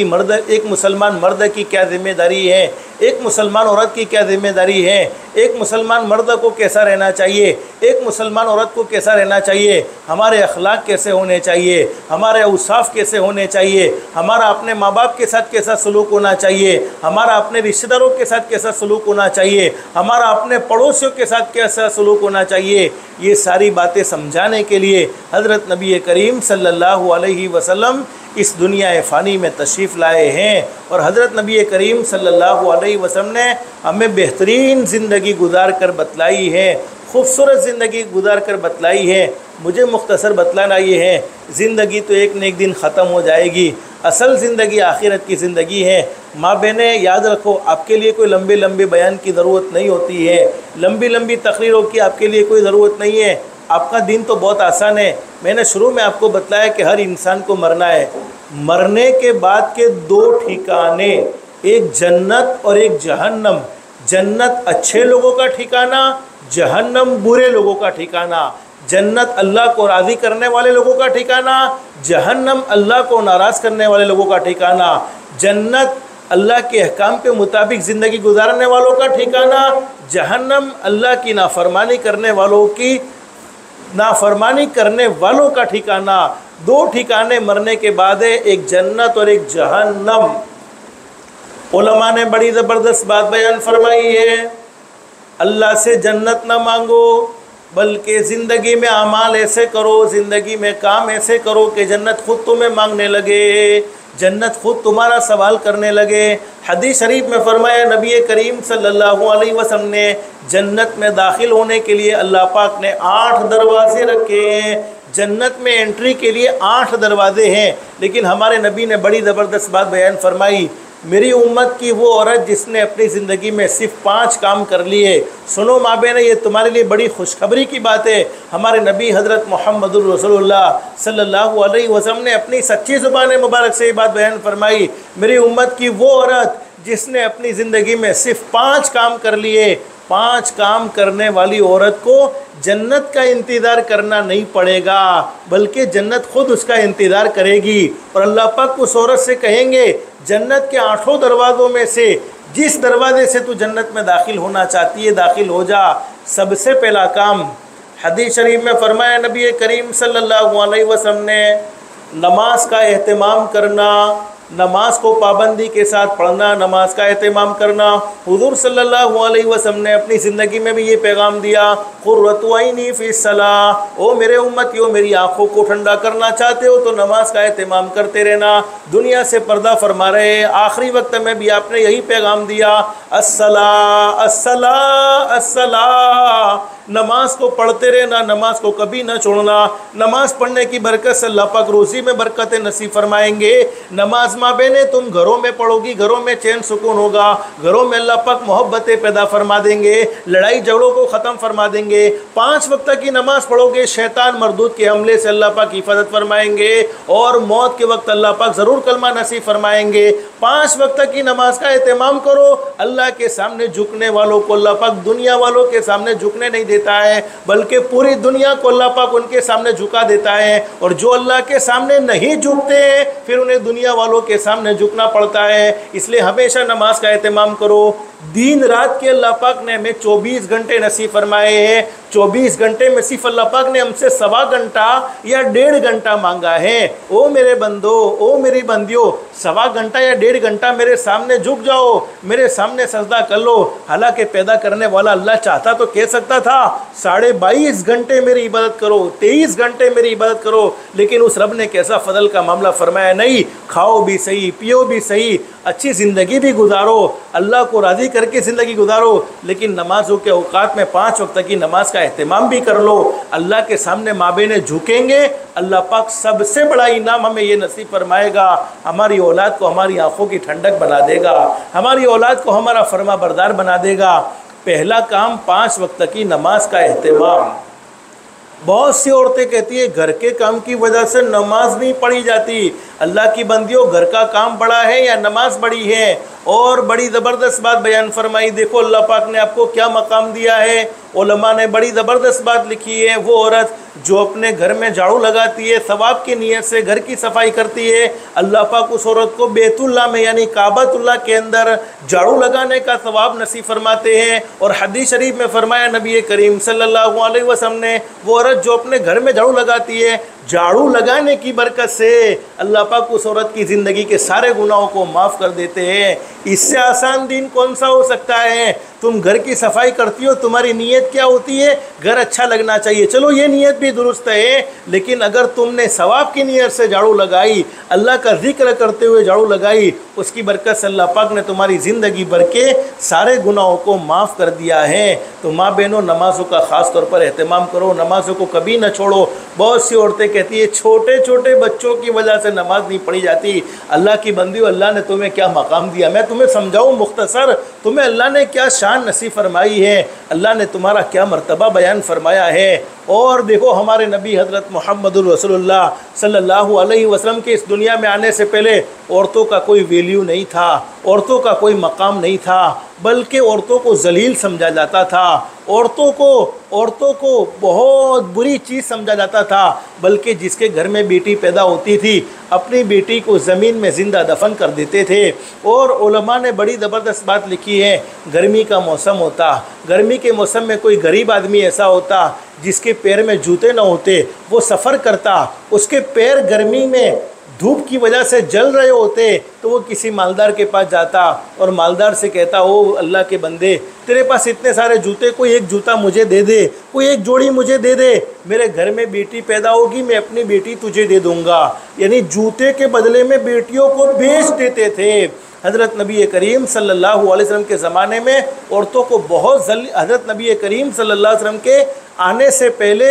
मर्द की क्या ज़िम्मेदारी है, एक मुसलमान औरत की क्या ज़िम्मेदारी है, एक मुसलमान मर्द को कैसा रहना चाहिए, एक मुसलमान औरत को कैसा रहना चाहिए, हमारे अखलाक कैसे होने चाहिए, हमारे औसाफ कैसे होने चाहिए, हमारा अपने माँ बाप के साथ कैसा सलूक होना चाहिए, हमारा अपने रिश्तेदारों के साथ कैसा सलूक होना चाहिए, हमारा अपने पड़ोसियों के साथ कैसा सलूक होना चाहिए। ये सारी बातें समझाने के लिए हज़रत नबी करीम सल्लल्लाहु अलैहि वसल्लम इस दुनिया फ़ानी में तशरीफ़ लाए हैं। और हज़रत नबी करीम सल्लल्लाहु अलैहि वसल्लम ने हमें बेहतरीन ज़िंदगी गुजार कर बतलाई है, खूबसूरत ज़िंदगी गुजार कर बतलाई है। मुझे मुख्तसर बतलाना ये है, ज़िंदगी तो एक न एक दिन ख़त्म हो जाएगी। असल ज़िंदगी आखिरत की ज़िंदगी है। माँ बहनें याद रखो, आपके लिए कोई लंबे लंबे बयान की ज़रूरत नहीं होती है, लंबी लंबी तकरीरों की आपके लिए कोई ज़रूरत नहीं है। आपका दिन तो बहुत आसान है। मैंने शुरू में आपको बताया कि हर इंसान को मरना है। मरने के बाद के दो ठिकाने, एक जन्नत और एक जहन्नम। जन्नत अच्छे लोगों का ठिकाना, जहन्नम बुरे लोगों का ठिकाना। जन्नत अल्लाह को राज़ी करने वाले लोगों का ठिकाना, जहन्नम अल्लाह को नाराज़ करने वाले लोगों का ठिकाना। जन्नत अल्लाह के अहकाम के मुताबिक ज़िंदगी गुजारने वालों का ठिकाना, जहन्नम अल्लाह की नाफरमानी करने वालों का ठिकाना। दो ठिकाने मरने के बाद है, एक जन्नत और एक जहन्नम। उलमा ने बड़ी ज़बरदस्त बात बयान फरमाई है, अल्लाह से जन्नत ना मांगो, बल्कि ज़िंदगी में अमाल ऐसे करो, ज़िंदगी में काम ऐसे करो कि जन्नत खुद तुम्हें मांगने लगे, जन्नत खुद तुम्हारा सवाल करने लगे। हदीस शरीफ में फरमाया नबी करीम सल्लल्लाहु अलैहि वसल्लम ने जन्नत में दाखिल होने के लिए अल्लाह पाक ने 8 दरवाजे रखे हैं। जन्नत में एंट्री के लिए 8 दरवाजे हैं, लेकिन हमारे नबी ने बड़ी ज़बरदस्त बात बयान फरमाई, मेरी उम्मत की वो औरत जिसने अपनी ज़िंदगी में सिर्फ 5 काम कर लिए। सुनो माँ बहन, ये तुम्हारे लिए बड़ी खुशखबरी की बात है। हमारे नबी हज़रत मुहम्मदुर रसूलुल्लाह सल्लल्लाहु अलैहि वसल्लम ने अपनी सच्ची ज़ुबान मुबारक से ये बात बयान फरमाई, मेरी उम्मत की वो औरत जिसने अपनी ज़िंदगी में सिर्फ 5 काम कर लिए। 5 काम करने वाली औरत को जन्नत का इंतज़ार करना नहीं पड़ेगा, बल्कि जन्नत खुद उसका इंतज़ार करेगी। और अल्लाह पाक उस औरत से कहेंगे, जन्नत के 8 दरवाज़ों में से जिस दरवाजे से तू जन्नत में दाखिल होना चाहती है, दाखिल हो जा। सबसे पहला काम हदीस शरीफ में फरमाया नबी करीम सल्लल्लाहु अलैहि वसल्लम ने, नमाज का एहतमाम करना, नमाज को पाबंदी के साथ पढ़ना, नमाज का एहतमाम करना। हुज़ूर सल्लल्लाहु अलैहि वसल्लम ने अपनी ज़िंदगी में भी ये पैगाम दिया, क़ुर्रतु ऐनी फ़ी सलाह, ओ मेरे उम्मतियों, मेरी आँखों को ठंडा करना चाहते हो तो नमाज का एहतमाम करते रहना। दुनिया से पर्दा फरमा रहे, आखिरी वक्त में भी आपने यही पैगाम दिया, अस्सला अस्सला अस्सला, नमाज को पढ़ते रहना, नमाज को कभी न छोड़ना। नमाज पढ़ने की बरकत से अल्लाह पाक रोज़ी में बरकतें नसीब फरमाएंगे। नमाज माँ बहने तुम घरों में पढ़ोगी, घरों में चैन सुकून होगा, घरों में अल्लाह पाक मोहब्बतें पैदा फरमा देंगे, लड़ाई झगड़ों को ख़त्म फरमा देंगे। 5 वक्त की नमाज पढ़ोगे, शैतान मरदूद के हमले से अल्लाह पाक हिफाजत फरमाएंगे और मौत के वक्त अल्लाह पाक ज़रूर कलमा नसीब फरमाएंगे। 5 वक्त की नमाज का एहतमाम करो। अल्लाह के सामने झुकने वालों को अल्लाह पाक दुनिया वालों के सामने झुकने नहीं देता है, बल्कि पूरी दुनिया को अल्लाह पाक उनके सामने झुका देता है। और जो अल्लाह के सामने नहीं झुकते हैं, फिर उन्हें दुनिया वालों के सामने झुकना पड़ता है। इसलिए हमेशा नमाज का एहतमाम करो। दिन रात के अल्लाह पाक ने हमें 24 घंटे नसीब फरमाए हैं। 24 घंटे में सिर्फ अल्लाह पाक ने हमसे 1.25 घंटा या 1.5 घंटा मांगा है। ओ मेरे बंदो, ओ मेरी बंदियों, 1.25 घंटा या 1.5 घंटा मेरे सामने झुक जाओ, मेरे सामने सजदा कर लो। हालांकि पैदा करने वाला अल्लाह चाहता तो कह सकता था 22.5 घंटे मेरी इबादत करो, 23 घंटे मेरी इबादत करो, लेकिन उस रब ने कैसा फजल का मामला फरमाया, नहीं, खाओ भी सही, पियो भी सही, अच्छी ज़िंदगी भी गुजारो, अल्लाह को राज़ी करके ज़िंदगी गुजारो, लेकिन नमाज़ों के औकात में 5 वक्त की नमाज का एहतमाम भी कर लो। अल्लाह के सामने माबेने झुकेंगे, अल्लाह पाक सबसे बड़ा इनाम हमें ये नसीब फरमाएगा, हमारी औलाद को हमारी आँखों की ठंडक बना देगा, हमारी औलाद को हमारा फरमा बरदार बना देगा। पहला काम 5 वक्त की नमाज का एहतमाम। बहुत सी औरतें कहती है घर के काम की वजह से नमाज नहीं पढ़ी जाती। अल्लाह की बंदियों, घर का काम बड़ा है या नमाज बड़ी है? और बड़ी ज़बरदस्त बात बयान फरमाई, देखो अल्लाह पाक ने आपको क्या मकाम दिया है। उलमा ने बड़ी ज़बरदस्त बात लिखी है, वो औरत जो अपने घर में झाड़ू लगाती है, सवाब की नीयत से घर की सफाई करती है, अल्लाह पाक उस औरत को बैतुल्लाह में यानी काबतुल्लाह के अंदर झाड़ू लगाने का सवाब नसीब फरमाते हैं। और हदीस शरीफ में फरमाया नबी करीम सल्लल्लाहु अलैहि वसल्लम ने, वो औरत जो अपने घर में झाड़ू लगाती है, झाड़ू लगाने की बरकत से अल्लाह पाक उस औरत की ज़िंदगी के सारे गुनाहों को माफ़ कर देते हैं। इससे आसान दिन कौन सा हो सकता है? तुम घर की सफाई करती हो, तुम्हारी नीयत क्या होती है? घर अच्छा लगना चाहिए, चलो ये नीयत भी दुरुस्त है, लेकिन अगर तुमने सवाब की नीयत से झाड़ू लगाई, अल्लाह का जिक्र करते हुए झाड़ू लगाई, उसकी बरकत से अल्लाह पाक ने तुम्हारी ज़िंदगी भर के सारे गुनाहों को माफ़ कर दिया है। तो माँ बहनों, नमाज़ों का ख़ास तौर पर एहतमाम करो, नमाज़ों को कभी न छोड़ो। बहुत सी औरतें कहती है छोटे छोटे बच्चों की वजह से नमाज नहीं पढ़ी जाती। अल्लाह की बंदियों, अल्लाह ने तुम्हें क्या मकाम दिया, मैं तुम्हें समझाऊँ मुख्तसर, तुम्हें अल्लाह ने क्या शान नसीब फरमाई है, अल्लाह ने तुम्हारा क्या मर्तबा बयान फरमाया है। और देखो हमारे नबी हज़रत मुहम्मदुर रसूलुल्लाह सल्लल्लाहु अलैहि वसल्लम के इस दुनिया में आने से पहले औरतों का कोई वैल्यू नहीं था, औरतों का कोई मकाम नहीं था, बल्कि औरतों को जलील समझा जाता था, औरतों को बहुत बुरी चीज़ समझा जाता था। बल्कि जिसके घर में बेटी पैदा होती थी अपनी बेटी को ज़मीन में ज़िंदा दफन कर देते थे। और उलमा ने बड़ी ज़बरदस्त बात लिखी है, गर्मी का मौसम होता, गर्मी के मौसम में कोई गरीब आदमी ऐसा होता जिसके पैर में जूते न होते, वो सफ़र करता, उसके पैर गर्मी में धूप की वजह से जल रहे होते, तो वो किसी मालदार के पास जाता और मालदार से कहता, ओ अल्लाह के बंदे, तेरे पास इतने सारे जूते, कोई एक जूता मुझे दे दे, कोई एक जोड़ी मुझे दे दे, मेरे घर में बेटी पैदा होगी, मैं अपनी बेटी तुझे दे दूंगा। यानी जूते के बदले में बेटियों को बेच देते थे। हज़रत नबी करीम सल्लल्लाहु अलैहि वसल्लम के ज़माने में औरतों को बहुत हज़रत नबी करीम सल्लल्लाहु अलैहि वसल्लम के आने से पहले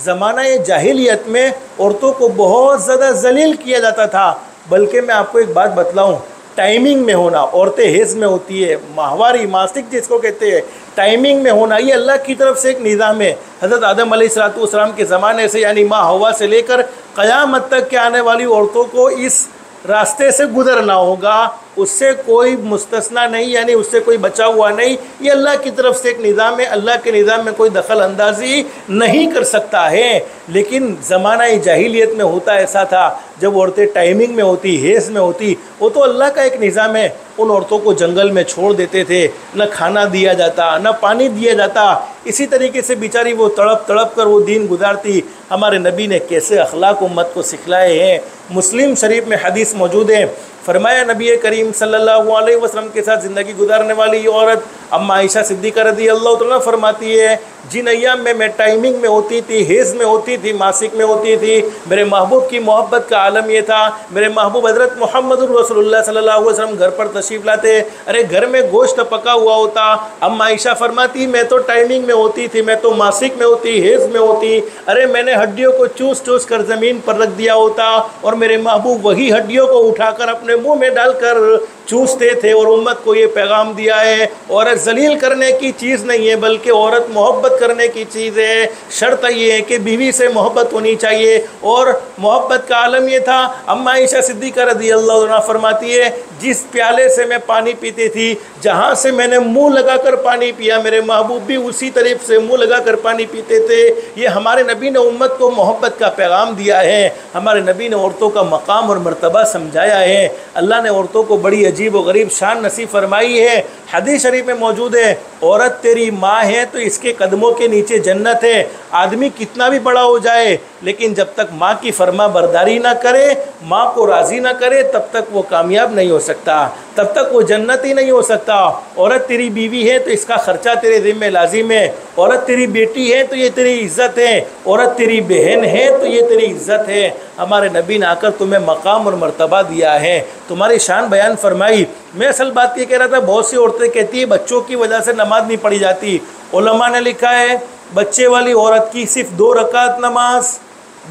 ज़माना जाहिलियत में औरतों को बहुत ज़्यादा जलील किया जाता था। बल्कि मैं आपको एक बात बतलाऊं, टाइमिंग में होना, औरतें हेज़ में होती है, माहवारी मासिक जिसको कहते हैं, टाइमिंग में होना, ये अल्लाह की तरफ से एक निज़ाम है। हज़रत आदम अलैहिस्सलाम के ज़माने से यानी माँ हवा से लेकर क़यामत तक के आने वाली औरतों को इस रास्ते से गुजरना होगा, उससे कोई मुस्तस्ना नहीं, यानी उससे कोई बचा हुआ नहीं। ये अल्लाह की तरफ से एक निज़ाम है, अल्लाह के निज़ाम में कोई दखल अंदाजी नहीं कर सकता है। लेकिन ज़माना जाहिलियत में होता ऐसा था, जब औरतें टाइमिंग में होती, हेज़ में होती, वो तो अल्लाह का एक निज़ाम है, उन औरतों को जंगल में छोड़ देते थे, न खाना दिया जाता, न पानी दिया जाता। इसी तरीके से बेचारी वो तड़प तड़प कर वो दिन गुजारती। हमारे नबी ने कैसे अखलाक उम्मत को सिखलाए हैं। मुस्लिम शरीफ में हदीस मौजूद है, फरमाया नबी करीम सल्लल्लाहु अलैहि वसल्लम के साथ ज़िंदगी गुजारने वाली ये औरत अम्मा आयशा सिद्दीक़ा रज़ी अल्लाह तआला फरमाती है, जिन अय्याम में मैं टाइमिंग में होती थी, हेज़ में होती थी, मासिक में होती थी, मेरे महबूब की मोहब्बत का आलम ये था, मेरे महबूब हज़रत मोहम्मद रसूलुल्लाह सल्लल्लाहु अलैहि वसल्लम घर पर तशरीफ़ लाते, अरे घर में गोश्त पका हुआ होता, अम्मा आयशा फरमाती मैं तो टाइमिंग में होती थी, मैं तो मासिक में होती, हेज़ में होती, अरे मैंने हड्डियों को चूस चूस कर ज़मीन पर रख दिया होता और मेरे महबूब वही हड्डियों को उठाकर अपने मुँह में डालकर चूसते थे। और उम्मत को ये पैगाम दिया है, औरत जलील करने की चीज़ नहीं है, बल्कि औरत मोहब्बत करने की चीज़ है। शर्त ये है कि बीवी से मोहब्बत होनी चाहिए, और मोहब्बत का आलम ये था। अम्मा आयशा सिद्दीक़ा रज़ी अल्लाह अन्हा फरमाती है, जिस प्याले से मैं पानी पीती थी, जहाँ से मैंने मुँह लगाकर पानी पिया, मेरे महबूब भी उसी तरफ से मुँह लगाकर पानी पीते थे। ये हमारे नबी ने उम्मत को मोहब्बत का पैगाम दिया है। हमारे नबी ने औरतों का मकाम और मर्तबा समझाया है। अल्लाह ने औरतों को बड़ी अजीब व गरीब शान नसीब फरमाई है। हदीस शरीफ में मौजूद है, औरत तेरी माँ है तो इसके कदमों के नीचे जन्नत है। आदमी कितना भी बड़ा हो जाए, लेकिन जब तक माँ की फरमा बरदारी ना करे, माँ को राज़ी ना करे, तब तक वो कामयाब नहीं हो सकता, तब तक वो जन्नत ही नहीं हो सकता। औरत तेरी बीवी है तो इसका खर्चा तेरे ज़िम्मे लाजिम है। औरत तेरी बेटी है तो ये तेरी इज़्ज़त है। औरत तेरी बहन है तो ये तेरी इज़्ज़त है। हमारे नबी ने आकर तुम्हें मकाम और मर्तबा दिया है, तुम्हारी शान बयान फरमाई। मैं असल बात ये कह रहा था, बहुत सी औरतें कहती है बच्चों की वजह से नमाज नहीं पढ़ी जाती। उलमा ने लिखा है, बच्चे वाली औरत की सिर्फ 2 रकात नमाज,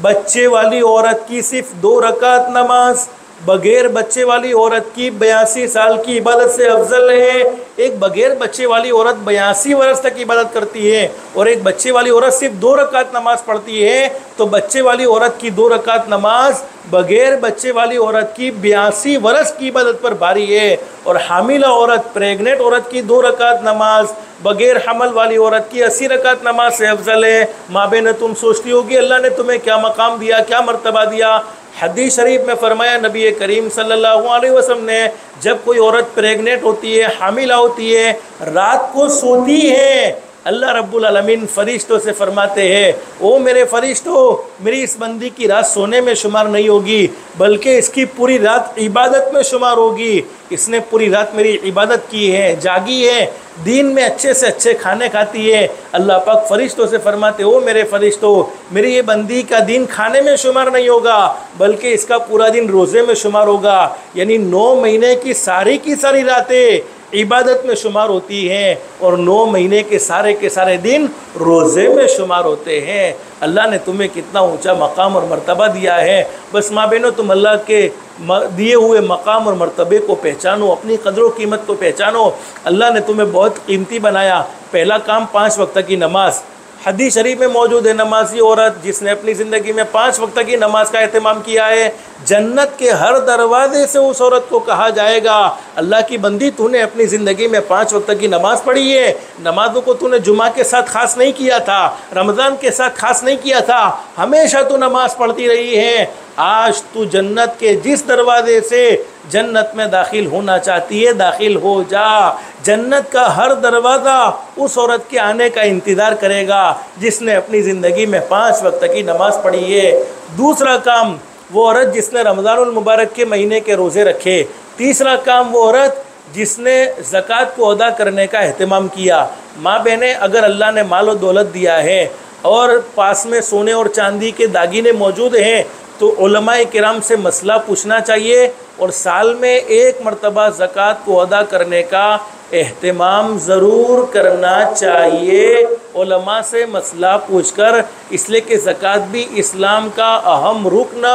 बच्चे वाली औरत की सिर्फ 2 रकात नमाज बगैर बच्चे वाली औरत की 82 साल की इबादत से अफजल है। एक बगैर बच्चे वाली औरत 82 वर्ष तक इबादत करती है, और एक बच्चे वाली औरत सिर्फ 2 रकात नमाज पढ़ती है, तो बच्चे वाली औरत की 2 रकात नमाज बगैर बच्चे वाली औरत की 82 वर्ष की इबादत पर भारी है। और हामिला औरत, प्रेग्नेंट औरत की 2 रकात नमाज बगैर हमल वाली औरत की 80 रकात नमाज से अफजल है। माँ बहन, तुम सोचती होगी अल्लाह ने तुम्हें क्या मकाम दिया, क्या मर्तबा दिया। हदीस शरीफ में फरमाया नबी करीम सल्लल्लाहु अलैहि वसल्लम ने, जब कोई औरत प्रेग्नेंट होती है, हामिला होती है, रात को सोती है, अल्लाह रब्बुल आलमीन फरिश्तों से फरमाते हैं, ओ मेरे फरिश्तों, मेरी इस बंदी की रात सोने में शुमार नहीं होगी, बल्कि इसकी पूरी रात इबादत में शुमार होगी। इसने पूरी रात मेरी इबादत की है, जागी है, दिन में अच्छे से अच्छे खाने खाती है। अल्लाह पाक फरिश्तों से फरमाते, ओ मेरे फरिश्तों, मेरी ये बंदी का दिन खाने में शुमार नहीं होगा, बल्कि इसका पूरा दिन रोज़े में शुमार होगा। यानी 9 महीने की सारी रातें इबादत में शुमार होती हैं, और 9 महीने के सारे दिन रोज़े में शुमार होते हैं। अल्लाह ने तुम्हें कितना ऊंचा मकाम और मर्तबा दिया है। बस माँ बहनों, तुम अल्लाह के दिए हुए मकाम और मर्तबे को पहचानो, अपनी कदर व कीमत को पहचानो। अल्लाह ने तुम्हें बहुत कीमती बनाया। पहला काम 5 वक्त की नमाज, हदीस शरीफ में मौजूद है, नमाजी औरत जिसने अपनी ज़िंदगी में 5 वक्त की नमाज का एहतमाम किया है, जन्नत के हर दरवाजे से उस औरत को कहा जाएगा, अल्लाह की बंदी तूने अपनी ज़िंदगी में 5 वक्त की नमाज़ पढ़ी है, नमाजों को तूने जुमा के साथ ख़ास नहीं किया था, रमज़ान के साथ ख़ास नहीं किया था, हमेशा तू नमाज़ पढ़ती रही है, आज तू जन्नत के जिस दरवाजे से जन्नत में दाखिल होना चाहती है दाखिल हो जा। जन्नत का हर दरवाज़ा उस औरत के आने का इंतज़ार करेगा जिसने अपनी ज़िंदगी में 5 वक्त की नमाज़ पढ़ी है। दूसरा काम वो औरत जिसने रमज़ानुल मुबारक के महीने के रोज़े रखे। तीसरा काम वो औरत जिसने ज़कात को अदा करने का एहतमाम किया। माँ बहनें, अगर अल्लाह ने माल और दौलत दिया है और पास में सोने और चांदी के दागिने मौजूद हैं तो उलमाए किराम से मसला पूछना चाहिए और साल में एक मरतबा ज़कात को अदा करने का एहतमाम ज़रूर करना चाहिए उलमा से मसला पूछकर, इसलिए कि ज़कात भी इस्लाम का अहम रुकन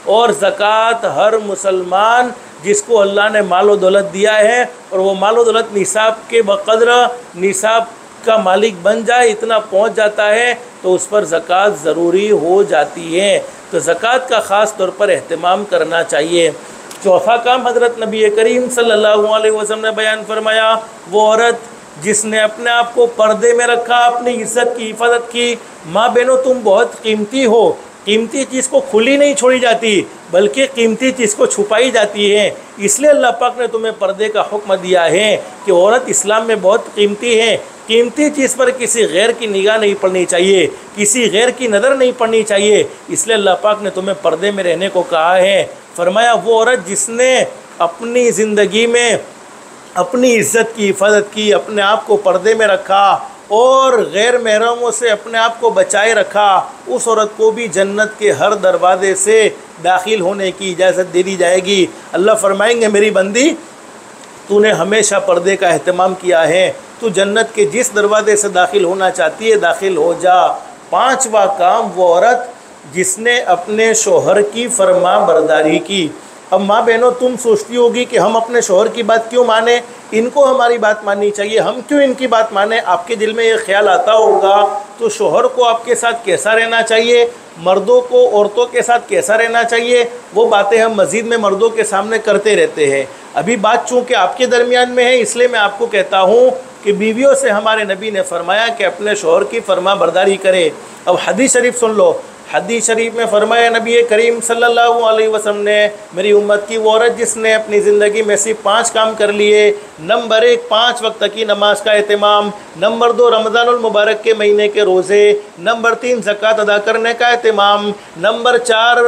और ज़कात हर मुसलमान जिसको अल्लाह ने माल और दौलत दिया है और वो माल और दौलत निसाब के बक़द्र निसाब का मालिक बन जाए, इतना पहुंच जाता है तो उस पर ज़कात ज़रूरी हो जाती है। तो ज़कात का ख़ास तौर पर एहतमाम करना चाहिए। चौथा काम हज़रत नबी करीम सल्लल्लाहु अलैहि वसल्लम ने बयान फरमाया, वो औरत जिसने अपने आप को पर्दे में रखा, अपनी इज़्ज़त की हिफाजत की। माँ बहनों, तुम बहुत कीमती हो, कीमती चीज़ को खुली नहीं छोड़ी जाती बल्कि कीमती चीज़ को छुपाई जाती है, इसलिए अल्लाह पाक ने तुम्हें पर्दे का हुक्म दिया है कि औरत इस्लाम में बहुत कीमती है। कीमती चीज़ पर किसी गैर की निगाह नहीं पड़नी चाहिए, किसी गैर की नज़र नहीं पड़नी चाहिए, इसलिए अल्लाह पाक ने तुम्हें पर्दे में रहने को कहा है। फरमाया वो औरत जिसने अपनी ज़िंदगी में अपनी इज़्ज़त की हिफाजत की, अपने आप को पर्दे में रखा और गैर महरमों से अपने आप को बचाए रखा, उस औरत को भी जन्नत के हर दरवाजे से दाखिल होने की इजाज़त दे दी जाएगी। अल्लाह फरमाएंगे, मेरी बंदी तूने हमेशा पर्दे का एहतमाम किया है, तू जन्नत के जिस दरवाजे से दाखिल होना चाहती है दाखिल हो जा। 5वां काम वो औरत जिसने अपने शोहर की फरमा बरदारी की। अब माँ बहनों, तुम सोचती होगी कि हम अपने शोहर की बात क्यों माने, इनको हमारी बात माननी चाहिए, हम क्यों इनकी बात माने। आपके दिल में ये ख्याल आता होगा तो शोहर को आपके साथ कैसा रहना चाहिए, मर्दों को औरतों के साथ कैसा रहना चाहिए, वो बातें हम मज़ीद में मर्दों के सामने करते रहते हैं। अभी बात चूँकि आपके दरमियान में है इसलिए मैं आपको कहता हूँ कि बीवियों से हमारे नबी ने फरमाया कि अपने शोहर की फरमा बरदारी करे। अब हदीस शरीफ सुन लो। हदीस शरीफ में फरमाया नबी करीम सल्लल्लाहु अलैहि वसल्लम ने, मेरी उम्मत की वो औरत जिसने अपनी ज़िंदगी में सिर्फ 5 काम कर लिए। नंबर 1, 5 वक्त की नमाज का एहतमाम। नंबर 2, रमज़ानुल मुबारक के महीने के रोज़े। नंबर 3, ज़कात अदा करने का एहतमाम। नंबर 4,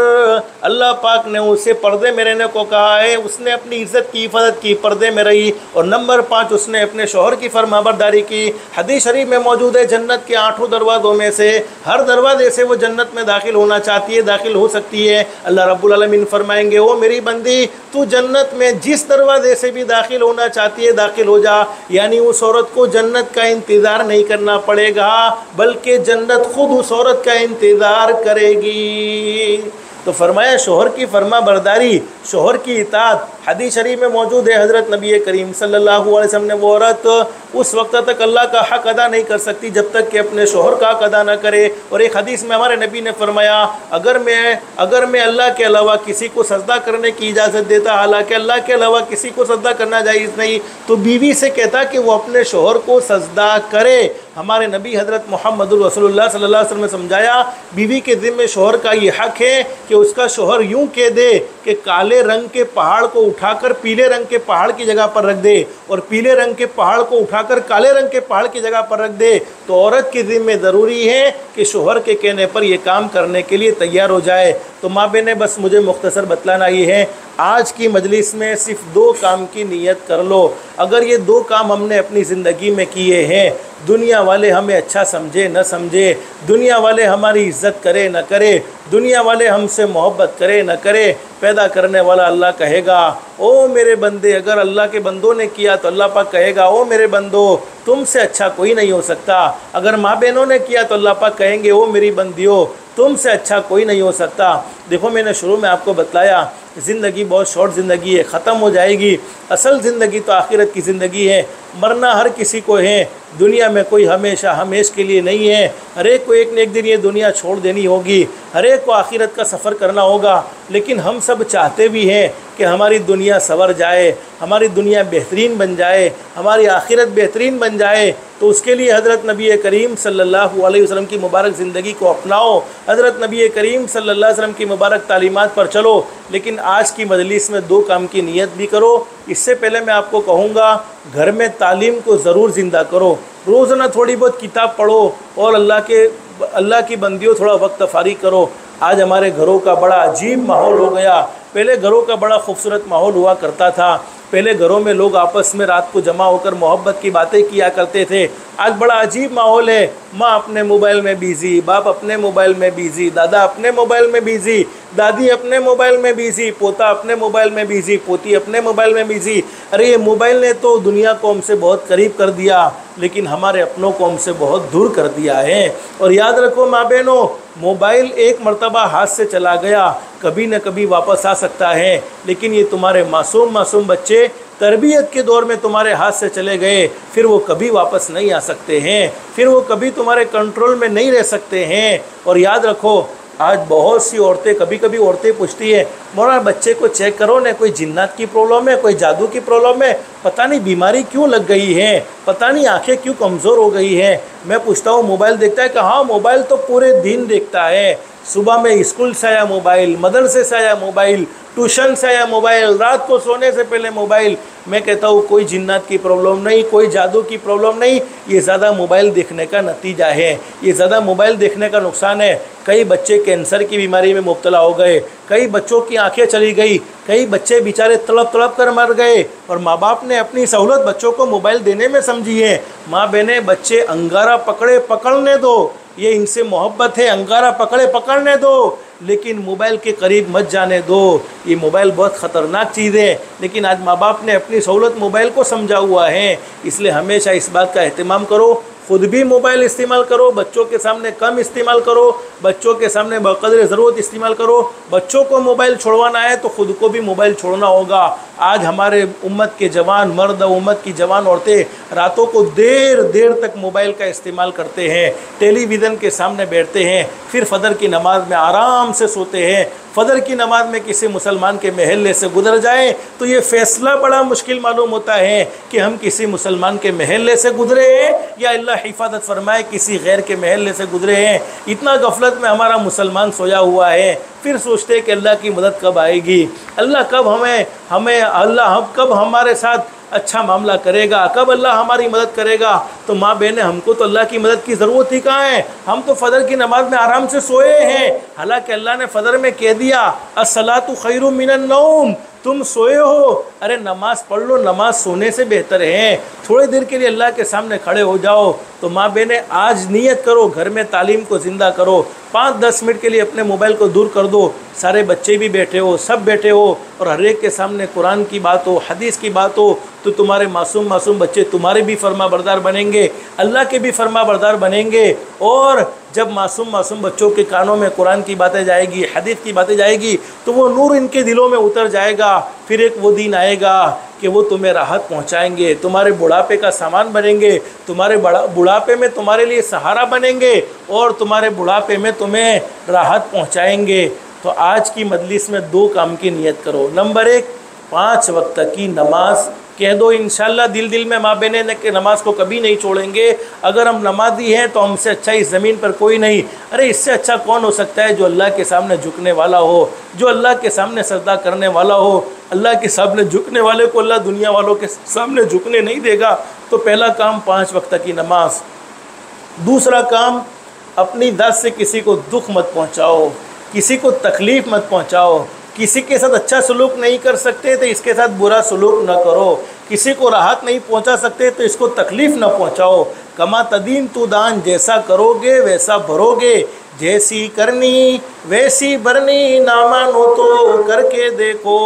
अल्लाह पाक ने उसे पर्दे में रहने को कहा है, उसने अपनी इज़्ज़त की हिफाजत की, पर्दे में रही। और नंबर 5, उसने अपने शोहर की फरमाबरदारी की। हदीस शरीफ में मौजूद है, जन्नत के 8 दरवाज़ों में से हर दरवाजे से वो जन्नत में दाखिल होना चाहती है दाखिल हो सकती है। अल्लाह रब्बुल आलमीन फरमाएंगे, ओ मेरी बंदी तू जन्नत में जिस दरवाजे से भी दाखिल होना चाहती है दाखिल हो जा। यानी उस औरत को जन्नत का इंतज़ार नहीं करना पड़ेगा बल्कि जन्नत खुद उस औरत का इंतज़ार करेगी। तो फरमाया शोहर की फरमा बरदारी, शोहर की इताअत। हदीस शरीफ में मौजूद है, हज़रत नबी करीम सल्लल्लाहु अलैहि वसल्लम ने, वो औरत उस वक्त तक अल्लाह का हक़ अदा नहीं कर सकती जब तक कि अपने शोहर का हक़ अदा न करे। और एक हदीस में हमारे नबी ने फरमाया, अगर मैं अल्लाह के अलावा किसी को सजदा करने की इजाज़त देता, हालांकि अल्लाह के अलावा किसी को सजदा करना जायज़ नहीं, तो बीवी से कहता कि वो अपने शोहर को सजदा करे। हमारे नबी हज़रत मुहम्मदुर रसूलुल्लाह सल्लल्लाहु अलैहि वसल्लम ने समझाया, बीवी के ज़िम्मे शोहर का ये हक़ है कि उसका शोहर यूँ कह दे कि काले रंग के पहाड़ को उठाकर पीले रंग के पहाड़ की जगह पर रख दे और पीले रंग के पहाड़ को उठाकर काले रंग के पहाड़ की जगह पर रख दे, तो औरत के ज़िम्मे ज़रूरी है कि शोहर के कहने पर यह काम करने के लिए तैयार हो जाए। तो माँ बहनें, बस मुझे मुख्तसर बतलाना ये है, आज की मजलिस में सिर्फ 2 काम की नीयत कर लो। अगर ये 2 काम हमने अपनी ज़िंदगी में किए हैं, दुनिया वाले हमें अच्छा समझे न समझे, दुनिया वाले हमारी इज़्ज़त करे न करे, दुनिया वाले हमसे मोहब्बत करे न करे, पैदा करने वाला अल्लाह कहेगा, ओ मेरे बंदे। अगर अल्लाह के बंदों ने किया तो अल्लाह पाक कहेगा, ओ मेरे बंदो तुमसे अच्छा कोई नहीं हो सकता। अगर माँ बहनों ने किया तो अल्लाह पाक कहेंगे, ओ मेरी बंदियों तुमसे अच्छा कोई नहीं हो सकता। देखो मैंने शुरू में आपको बतलाया, ज़िंदगी बहुत शॉर्ट ज़िंदगी है, ख़त्म हो जाएगी। असल ज़िंदगी तो आखिरत की ज़िंदगी है। मरना हर किसी को है, दुनिया में कोई हमेशा हमेश के लिए नहीं है। हर एक को एक न एक दिन ये दुनिया छोड़ देनी होगी, हर एक को आखिरत का सफ़र करना होगा। लेकिन हम सब चाहते भी हैं कि हमारी दुनिया संवर जाए, हमारी दुनिया बेहतरीन बन जाए, हमारी आखिरत बेहतरीन बन जाए। तो उसके लिए हज़रत नबी करीम सल्लल्लाहु अलैहि वसल्लम की मुबारक ज़िंदगी को अपनाओ, हज़रत नबी करीम सल्लल्लाहु अलैहि वसल्लम की मुबारक तालीमात पर चलो। लेकिन आज की मजलिस में 2 काम की नीयत भी करो। इससे पहले मैं आपको कहूँगा, घर में तालीम को ज़रूर ज़िंदा करो। रोज़ाना थोड़ी बहुत किताब पढ़ो और अल्लाह की बंदियों थोड़ा वक्त फारी करो। आज हमारे घरों का बड़ा अजीब माहौल हो गया। पहले घरों का बड़ा खूबसूरत माहौल हुआ करता था। पहले घरों में लोग आपस में रात को जमा होकर मोहब्बत की बातें किया करते थे। आज बड़ा अजीब माहौल है। माँ अपने मोबाइल में बिज़ी, बाप अपने मोबाइल में बिज़ी, दादा अपने मोबाइल में बिज़ी, दादी अपने मोबाइल में बिज़ी, पोता अपने मोबाइल में बिज़ी, पोती अपने मोबाइल में बिज़ी। अरे ये मोबाइल ने तो दुनिया को हमसे बहुत करीब कर दिया, लेकिन हमारे अपनों को हमसे बहुत दूर कर दिया है। और याद रखो माँ बहनों, मोबाइल एक मर्तबा हाथ से चला गया, कभी न कभी वापस आ सकता है। लेकिन ये तुम्हारे मासूम बच्चे तरबियत के दौर में तुम्हारे हाथ से चले गए, फिर वो कभी वापस नहीं आ सकते हैं, फिर वो कभी तुम्हारे कंट्रोल में नहीं रह सकते हैं। और याद रखो, आज बहुत सी औरतें, कभी कभी औरतें पूछती है, मौलाना बच्चे को चेक करो ना, कोई जिन्नात की प्रॉब्लम है, कोई जादू की प्रॉब्लम है, पता नहीं बीमारी क्यों लग गई है, पता नहीं आंखें क्यों कमज़ोर हो गई हैं। मैं पूछता हूँ मोबाइल देखता है कि हाँ, मोबाइल तो पूरे दिन देखता है। सुबह में स्कूल से आया मोबाइल, मदरसे से आया मोबाइल, ट्यूशन से आया मोबाइल, रात को सोने से पहले मोबाइल। मैं कहता हूँ कोई जिन्नात की प्रॉब्लम नहीं, कोई जादू की प्रॉब्लम नहीं, ये ज़्यादा मोबाइल देखने का नतीजा है, ये ज़्यादा मोबाइल देखने का नुकसान है। कई बच्चे कैंसर की बीमारी में मुब्तला हो गए, कई बच्चों की आंखें चली गई, कई बच्चे बेचारे तड़प तड़प कर मर गए। और माँ बाप ने अपनी सहूलत बच्चों को मोबाइल देने में समझी है। माँ बहनें, बच्चे अंगारा पकड़े पकड़ने दो, ये इनसे मोहब्बत है, अंगारा पकड़े पकड़ने दो, लेकिन मोबाइल के करीब मत जाने दो। ये मोबाइल बहुत ख़तरनाक चीज़ है, लेकिन आज माँ बाप ने अपनी सहूलत मोबाइल को समझा हुआ है। इसलिए हमेशा इस बात का एहतमाम करो, खुद भी मोबाइल इस्तेमाल करो, बच्चों के सामने कम इस्तेमाल करो, बच्चों के सामने बक़दर ज़रूरत इस्तेमाल करो। बच्चों को मोबाइल छोड़वाना है तो ख़ुद को भी मोबाइल छोड़ना होगा। आज हमारे उम्मत के जवान मर्द, उम्मत की जवान औरतें रातों को देर देर तक मोबाइल का इस्तेमाल करते हैं, टेलीविज़न के सामने बैठते हैं, फिर फ़जर की नमाज में आराम से सोते हैं। फ़जर की नमाज में किसी मुसलमान के महल्ले से गुजर जाए तो ये फ़ैसला बड़ा मुश्किल मालूम होता है कि हम किसी मुसलमान के महल्ले से गुजरे हैं या अल्लाह हिफाजत फरमाए किसी गैर के महल्ले से गुजरे हैं। इतना गफलत में हमारा मुसलमान सोया हुआ है। फिर सोचते हैं कि अल्लाह की मदद कब आएगी, अल्लाह कब अल्लाह कब हमारे साथ अच्छा मामला करेगा, कब अल्लाह हमारी मदद करेगा। तो माँ बहनें, हमको तो अल्लाह की मदद की ज़रूरत ही कहाँ है। हम तो फ़जर की नमाज में आराम से सोए हैं। हालांकि अल्लाह ने फ़जर में कह दिया अस्सलातु खैरुम मिनन नौम, तुम सोए हो, अरे नमाज पढ़ लो, नमाज सोने से बेहतर है। थोड़ी देर के लिए अल्लाह के सामने खड़े हो जाओ। तो माँ बहनें, आज नियत करो, घर में तालीम को ज़िंदा करो। 5-10 मिनट के लिए अपने मोबाइल को दूर कर दो। सारे बच्चे भी बैठे हो, सब बैठे हो, और हर एक के सामने कुरान की बात हो, हदीस की बात हो, तो तुम्हारे मासूम बच्चे तुम्हारे भी फरमा बरदार बनेंगे, अल्लाह के भी फरमा बरदार बनेंगे। और जब मासूम बच्चों के कानों में कुरान की बातें जाएगी, हदीस की बातें जाएगी, तो वो नूर इनके दिलों में उतर जाएगा। फिर एक वो दिन आएगा कि वो तुम्हें राहत पहुंचाएंगे, तुम्हारे बुढ़ापे का सामान बनेंगे, तुम्हारे बुढ़ापे में तुम्हारे लिए सहारा बनेंगे और तुम्हारे बुढ़ापे में तुम्हें राहत पहुंचाएंगे। तो आज की मजलिस में 2 काम की नियत करो। नंबर 1, 5 वक्त की नमाज कह दो इंशाल्लाह दिल में माँ बहने ने कि नमाज को कभी नहीं छोड़ेंगे। अगर हम नमाजी हैं तो हमसे अच्छा इस ज़मीन पर कोई नहीं। अरे इससे अच्छा कौन हो सकता है जो अल्लाह के सामने झुकने वाला हो, जो अल्लाह के सामने सजदा करने वाला हो। अल्लाह के सामने झुकने वाले को अल्लाह दुनिया वालों के सामने झुकने नहीं देगा। तो पहला काम 5 वक्त की नमाज। दूसरा काम, अपनी दात से किसी को दुख मत पहुँचाओ, किसी को तकलीफ़ मत पहुँचाओ। किसी के साथ अच्छा सलूक नहीं कर सकते तो इसके साथ बुरा सलूक न करो। किसी को राहत नहीं पहुंचा सकते तो इसको तकलीफ़ न पहुंचाओ। कमा तदीन तू दान, जैसा करोगे वैसा भरोगे, जैसी करनी वैसी भरनी, ना मानो तो करके देखो।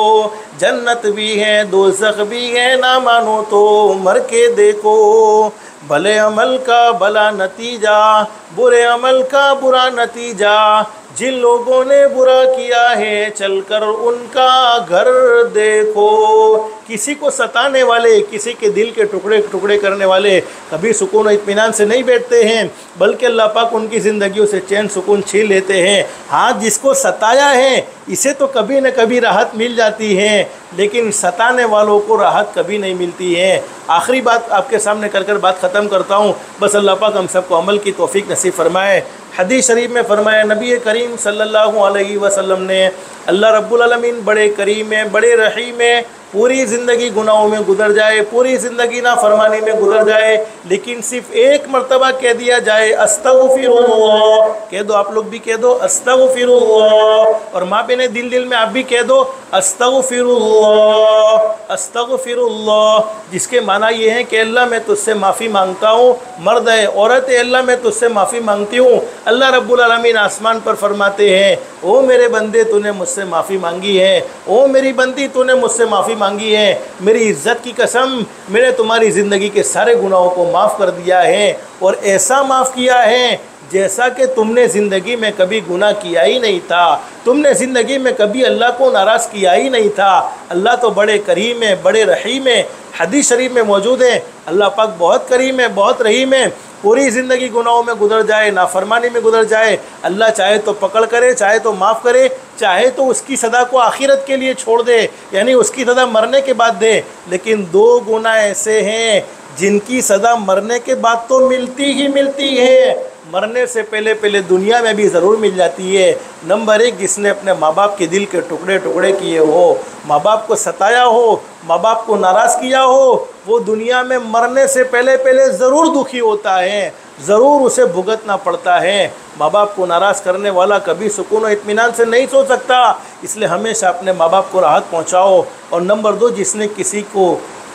जन्नत भी है दोज़ख भी है, ना मानो तो मर के देखो। भले अमल का भला नतीजा, बुरे अमल का बुरा नतीजा, जिन लोगों ने बुरा किया है चलकर उनका घर देखो। किसी को सताने वाले, किसी के दिल के टुकड़े टुकड़े करने वाले कभी सुकून और इत्मीनान से नहीं बैठते हैं, बल्कि अल्लाह पाक उनकी ज़िंदगियों से चैन सुकून छीन लेते हैं। हाँ, जिसको सताया है इसे तो कभी न कभी राहत मिल जाती है, लेकिन सताने वालों को राहत कभी नहीं मिलती है। आखिरी बात आपके सामने कर बात ख़त्म करता हूँ। बस अल्लाह पाक हम सबको अमल की तौफीक नसीब फरमाए। हदीस शरीफ में फरमाया, नबी करीम सल्लल्लाहु अलैहि वसल्लम ने, अल्लाह रब्बुल आलमीन बड़े करीम है, बड़े रहीम है, पूरी ज़िंदगी गुनाहों में गुजर जाए, पूरी ज़िंदगी ना फरमानी में गुजर जाए, लेकिन सिर्फ एक मरतबा कह दिया जाए अस्तगफिरुल्लाह, कह दो, आप लोग भी कह दो अस्तगफिरुल्लाह, और माँ बहने दिल दिल में आप भी कह दो अस्तगफिरुल्लाह अस्तगफिरुल्लाह, जिसके माना ये है कि अल्लाह मैं तुझसे माफ़ी मांगता हूँ। मर्द है, औरत है, अल्लाह मैं तुझसे माफ़ी मांगती हूँ। अल्लाह रब्बुल आलमीन आसमान पर फरमाते हैं, ओ मेरे बंदे तूने मुझसे माफ़ी मांगी है, ओ मेरी बंदी तूने मुझसे माफ़ी मांगी है, मेरी इज़्ज़त की कसम मैंने तुम्हारी ज़िंदगी के सारे गुनाहों को माफ़ कर दिया है, और ऐसा माफ़ किया है जैसा कि तुमने ज़िंदगी में कभी गुनाह किया ही नहीं था, तुमने ज़िंदगी में कभी अल्लाह को नाराज़ किया ही नहीं था। अल्लाह तो बड़े करीम है, बड़े रहीम है। हदीस शरीफ में मौजूद है, अल्लाह पाक बहुत करीम है, बहुत रहीम है। पूरी ज़िंदगी गुनाहों में गुजर जाए, नाफरमानी में गुजर जाए, अल्लाह चाहे तो पकड़ करे, चाहे तो माफ़ करे, चाहे तो उसकी सज़ा को आखिरत के लिए छोड़ दे, यानी उसकी सज़ा मरने के बाद दे। लेकिन दो गुनाह ऐसे हैं जिनकी सज़ा मरने के बाद तो मिलती ही मिलती है, मरने से पहले दुनिया में भी ज़रूर मिल जाती है। नंबर एक, जिसने अपने माँ बाप के दिल के टुकड़े टुकड़े किए हो, माँ बाप को सताया हो, माँ बाप को नाराज़ किया हो, वो दुनिया में मरने से पहले ज़रूर दुखी होता है, ज़रूर उसे भुगतना पड़ता है। माँ बाप को नाराज़ करने वाला कभी सुकून और इत्मीनान से नहीं सो सकता, इसलिए हमेशा अपने माँ बाप को राहत पहुँचाओ। और नंबर दो, जिसने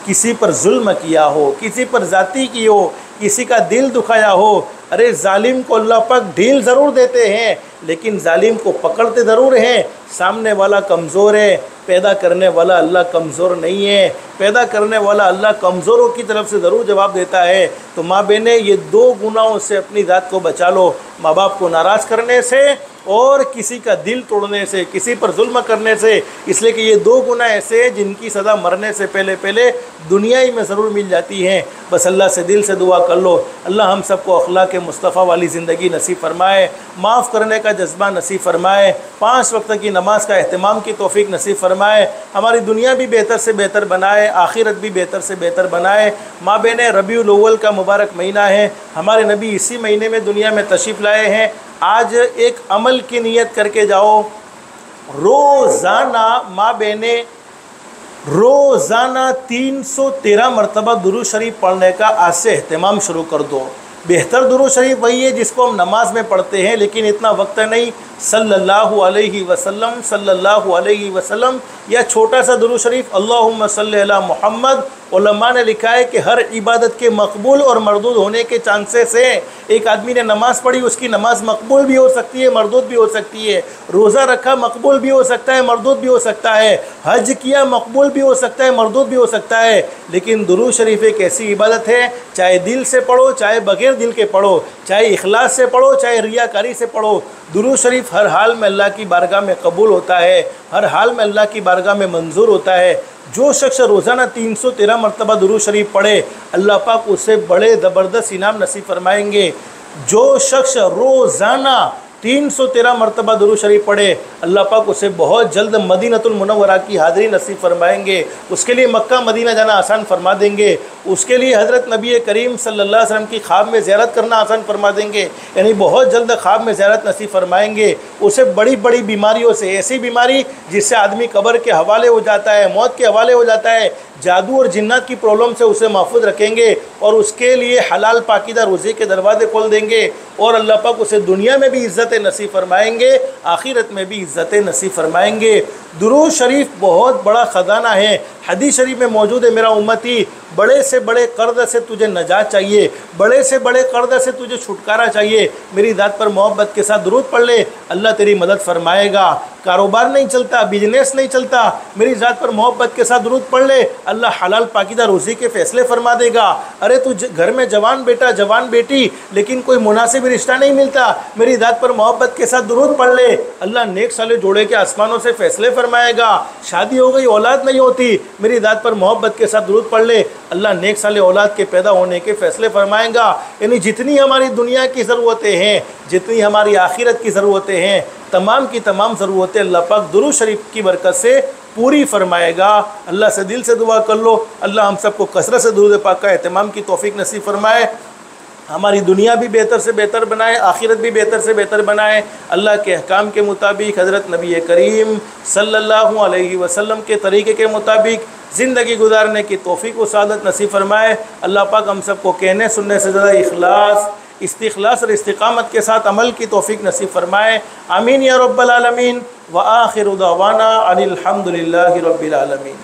किसी पर जुल्म किया हो, किसी पर ज़्यादती की हो, किसी का दिल दुखाया हो, अरे जालिम को अल्लाह पाक ढील ज़रूर देते हैं, लेकिन जालिम को पकड़ते ज़रूर हैं। सामने वाला कमज़ोर है, पैदा करने वाला अल्लाह कमज़ोर नहीं है, पैदा करने वाला अल्लाह कमज़ोरों की तरफ से ज़रूर जवाब देता है। तो माँ बहनें, ये दो गुनाहों से अपनी ज़ात को बचा लो, माँ बाप को नाराज़ करने से और किसी का दिल तोड़ने से, किसी पर जुल्म करने से, इसलिए कि ये दो गुनाह ऐसे हैं जिनकी सज़ा मरने से पहले दुनिया ही में ज़रूर मिल जाती है। बस अल्लाह से दिल से दुआ कर लो, अल्लाह हम सबको अखलाक मुस्तफ़ा वाली ज़िंदगी नसीब फरमाए, माफ़ करने का जज्बा नसीब फरमाए, 5 वक्त की नमाज का एहतमाम की तौफीक नसीब फरमाए, हमारी दुनिया भी बेहतर से बेहतर बनाए, आखिरत भी बेहतर से बेहतर बनाए। माँ बहनें, रबीउल अव्वल का मुबारक महीना है, हमारे नबी इसी महीने में दुनिया में तशरीफ़ लाए हैं। आज एक अमल की नियत करके जाओ, रोज़ाना माँ बहनें रोज़ाना 313 मरतबा दुरूद शरीफ पढ़ने का आज से एहतमाम शुरू कर दो। बेहतर दुरूद शरीफ वही है जिसको हम नमाज में पढ़ते हैं, लेकिन इतना वक्त नहीं, सल्लल्लाहु अलैहि वसल्लम सल्लल्लाहु अलैहि वसल्लम, या छोटा सा दुरूद शरीफ अल्लाहुम्मा सल्ली अला मुहम्मद। उलमा ने लिखा है कि हर इबादत के मकबूल और मरदूद होने के चांसेस हैं। एक आदमी ने नमाज़ पढ़ी, उसकी नमाज मकबूल भी हो सकती है, मरदूद भी हो सकती है। रोज़ा रखा, मकबूल भी हो सकता है, मरदूद भी हो सकता है। हज किया, मकबूल भी हो सकता है, मरदूद भी हो सकता है। लेकिन दुरूद शरीफ एक ऐसी इबादत है, चाहे दिल से पढ़ो, चाहे बगैर दिल के पढ़ो, चाहे इखलास से पढ़ो, चाहे रियाकारी से पढ़ो, दुरूद शरीफ हर हाल में अल्लाह की बारगाह में कबूल होता है, हर हाल में अल्लाह की बारगाह में मंजूर होता है। जो शख्स रोज़ाना 313 मरतबा दुरूद शरीफ पढ़े, अल्लाह पाक उसे बड़े ज़बरदस्त इनाम नसीब फरमाएंगे। जो शख्स रोज़ाना 313 मरतबा दुरूद शरीफ पढ़े, अल्लाह पाक उसे बहुत जल्द मदीनतुल मुनव्वरा की हाज़िरी नसीब फरमाएंगे। उसके लिए मक्का मदीना जाना आसान फरमा देंगे, उसके लिए हज़रत नबी करीम सल्लल्लाहु अलैहि वसल्लम की ख्वाब में ज़ियारत करना आसान फरमा देंगे, यानी बहुत जल्द ख्वाब में ज़ियारत नसीब फरमाएंगे। उसे बड़ी बड़ी बीमारियों से, ऐसी बीमारी जिससे आदमी कब्र के हवाले हो जाता है, मौत के हवाले हो जाता है, जादू और जिन्नात की प्रॉब्लम से उसे महफूज रखेंगे, और उसके लिए हलाल पाकीदा रोज़े के दरवाजे खोल देंगे, और अल्लाह पाक उसे दुनिया में भी इज़्ज़त नसीब फरमाएंगे, आखिरत में भी इज़्ज़त नसीब फरमाएंगे। दुरूद शरीफ बहुत बड़ा ख़जाना है। हदीस शरीफ में मौजूद है, मेरा उम्मती, बड़े से बड़े कर्ज़ से तुझे नजात चाहिए, बड़े से बड़े कर्ज़ से तुझे छुटकारा चाहिए, मेरी ज़ात पर मोहब्बत के साथ दुरूद पढ़ ले, अल्लाह तेरी मदद फरमाएगा। कारोबार नहीं चलता, बिजनेस नहीं चलता, मेरी ज़ात पर मोहब्बत के साथ दुरूद पढ़ ले, अल्लाह हलाल पाकीदा रोज़ी के फ़ैसले फरमा देगा। अरे अरे तू घर में जवान बेटा जवान बेटी लेकिन कोई मुनासिब रिश्ता नहीं मिलता, मेरी ज़ात पर मोहब्बत के साथ दुरूद पढ़ ले, अल्लाह नेक साले जोड़े के आसमानों से फ़ैसले फरमाएगा। शादी हो गई औलाद नहीं होती, मेरी ज़ात पर मोहब्बत के साथ दुरूद पढ़ ले, अल्लाह नेक साले औलाद के पैदा होने के फ़ैसले फरमाएगा। यानी जितनी हमारी दुनिया की ज़रूरतें हैं, जितनी हमारी आखिरत की ज़रूरतें हैं, तमाम की तमाम ज़रूरतें अल्लाह पाक दुरूद शरीफ की बरकत से पूरी फरमाएगा। अल्लाह से दिल से दुआ कर लो, अल्लाह हम सबको कसरत से दुरूद पाक का एहतमाम की तौफीक नसीब फरमाए, हमारी दुनिया भी बेहतर से बेहतर बनाए, आखिरत भी बेहतर से बेहतर बनाए। अल्लाह के अहकाम के मुताबिक हज़रत नबी करीम सल्लल्लाहु अलैहि वसल्लम के तरीक़े के मुताबिक ज़िंदगी गुजारने की तौफीक व सादत नसीब फरमाए। अल्लाह पाक हम सबको कहने सुनने से ज़्यादा इखलास, इस्तिखलास और इस्तिकामत के साथ अमल की तौफीक नसीब फरमाए। आमीन या रब्बल आलमीन। व आखिरु दावाना अनिल हम्दुलिल्लाहि रब्बिल आलमीन।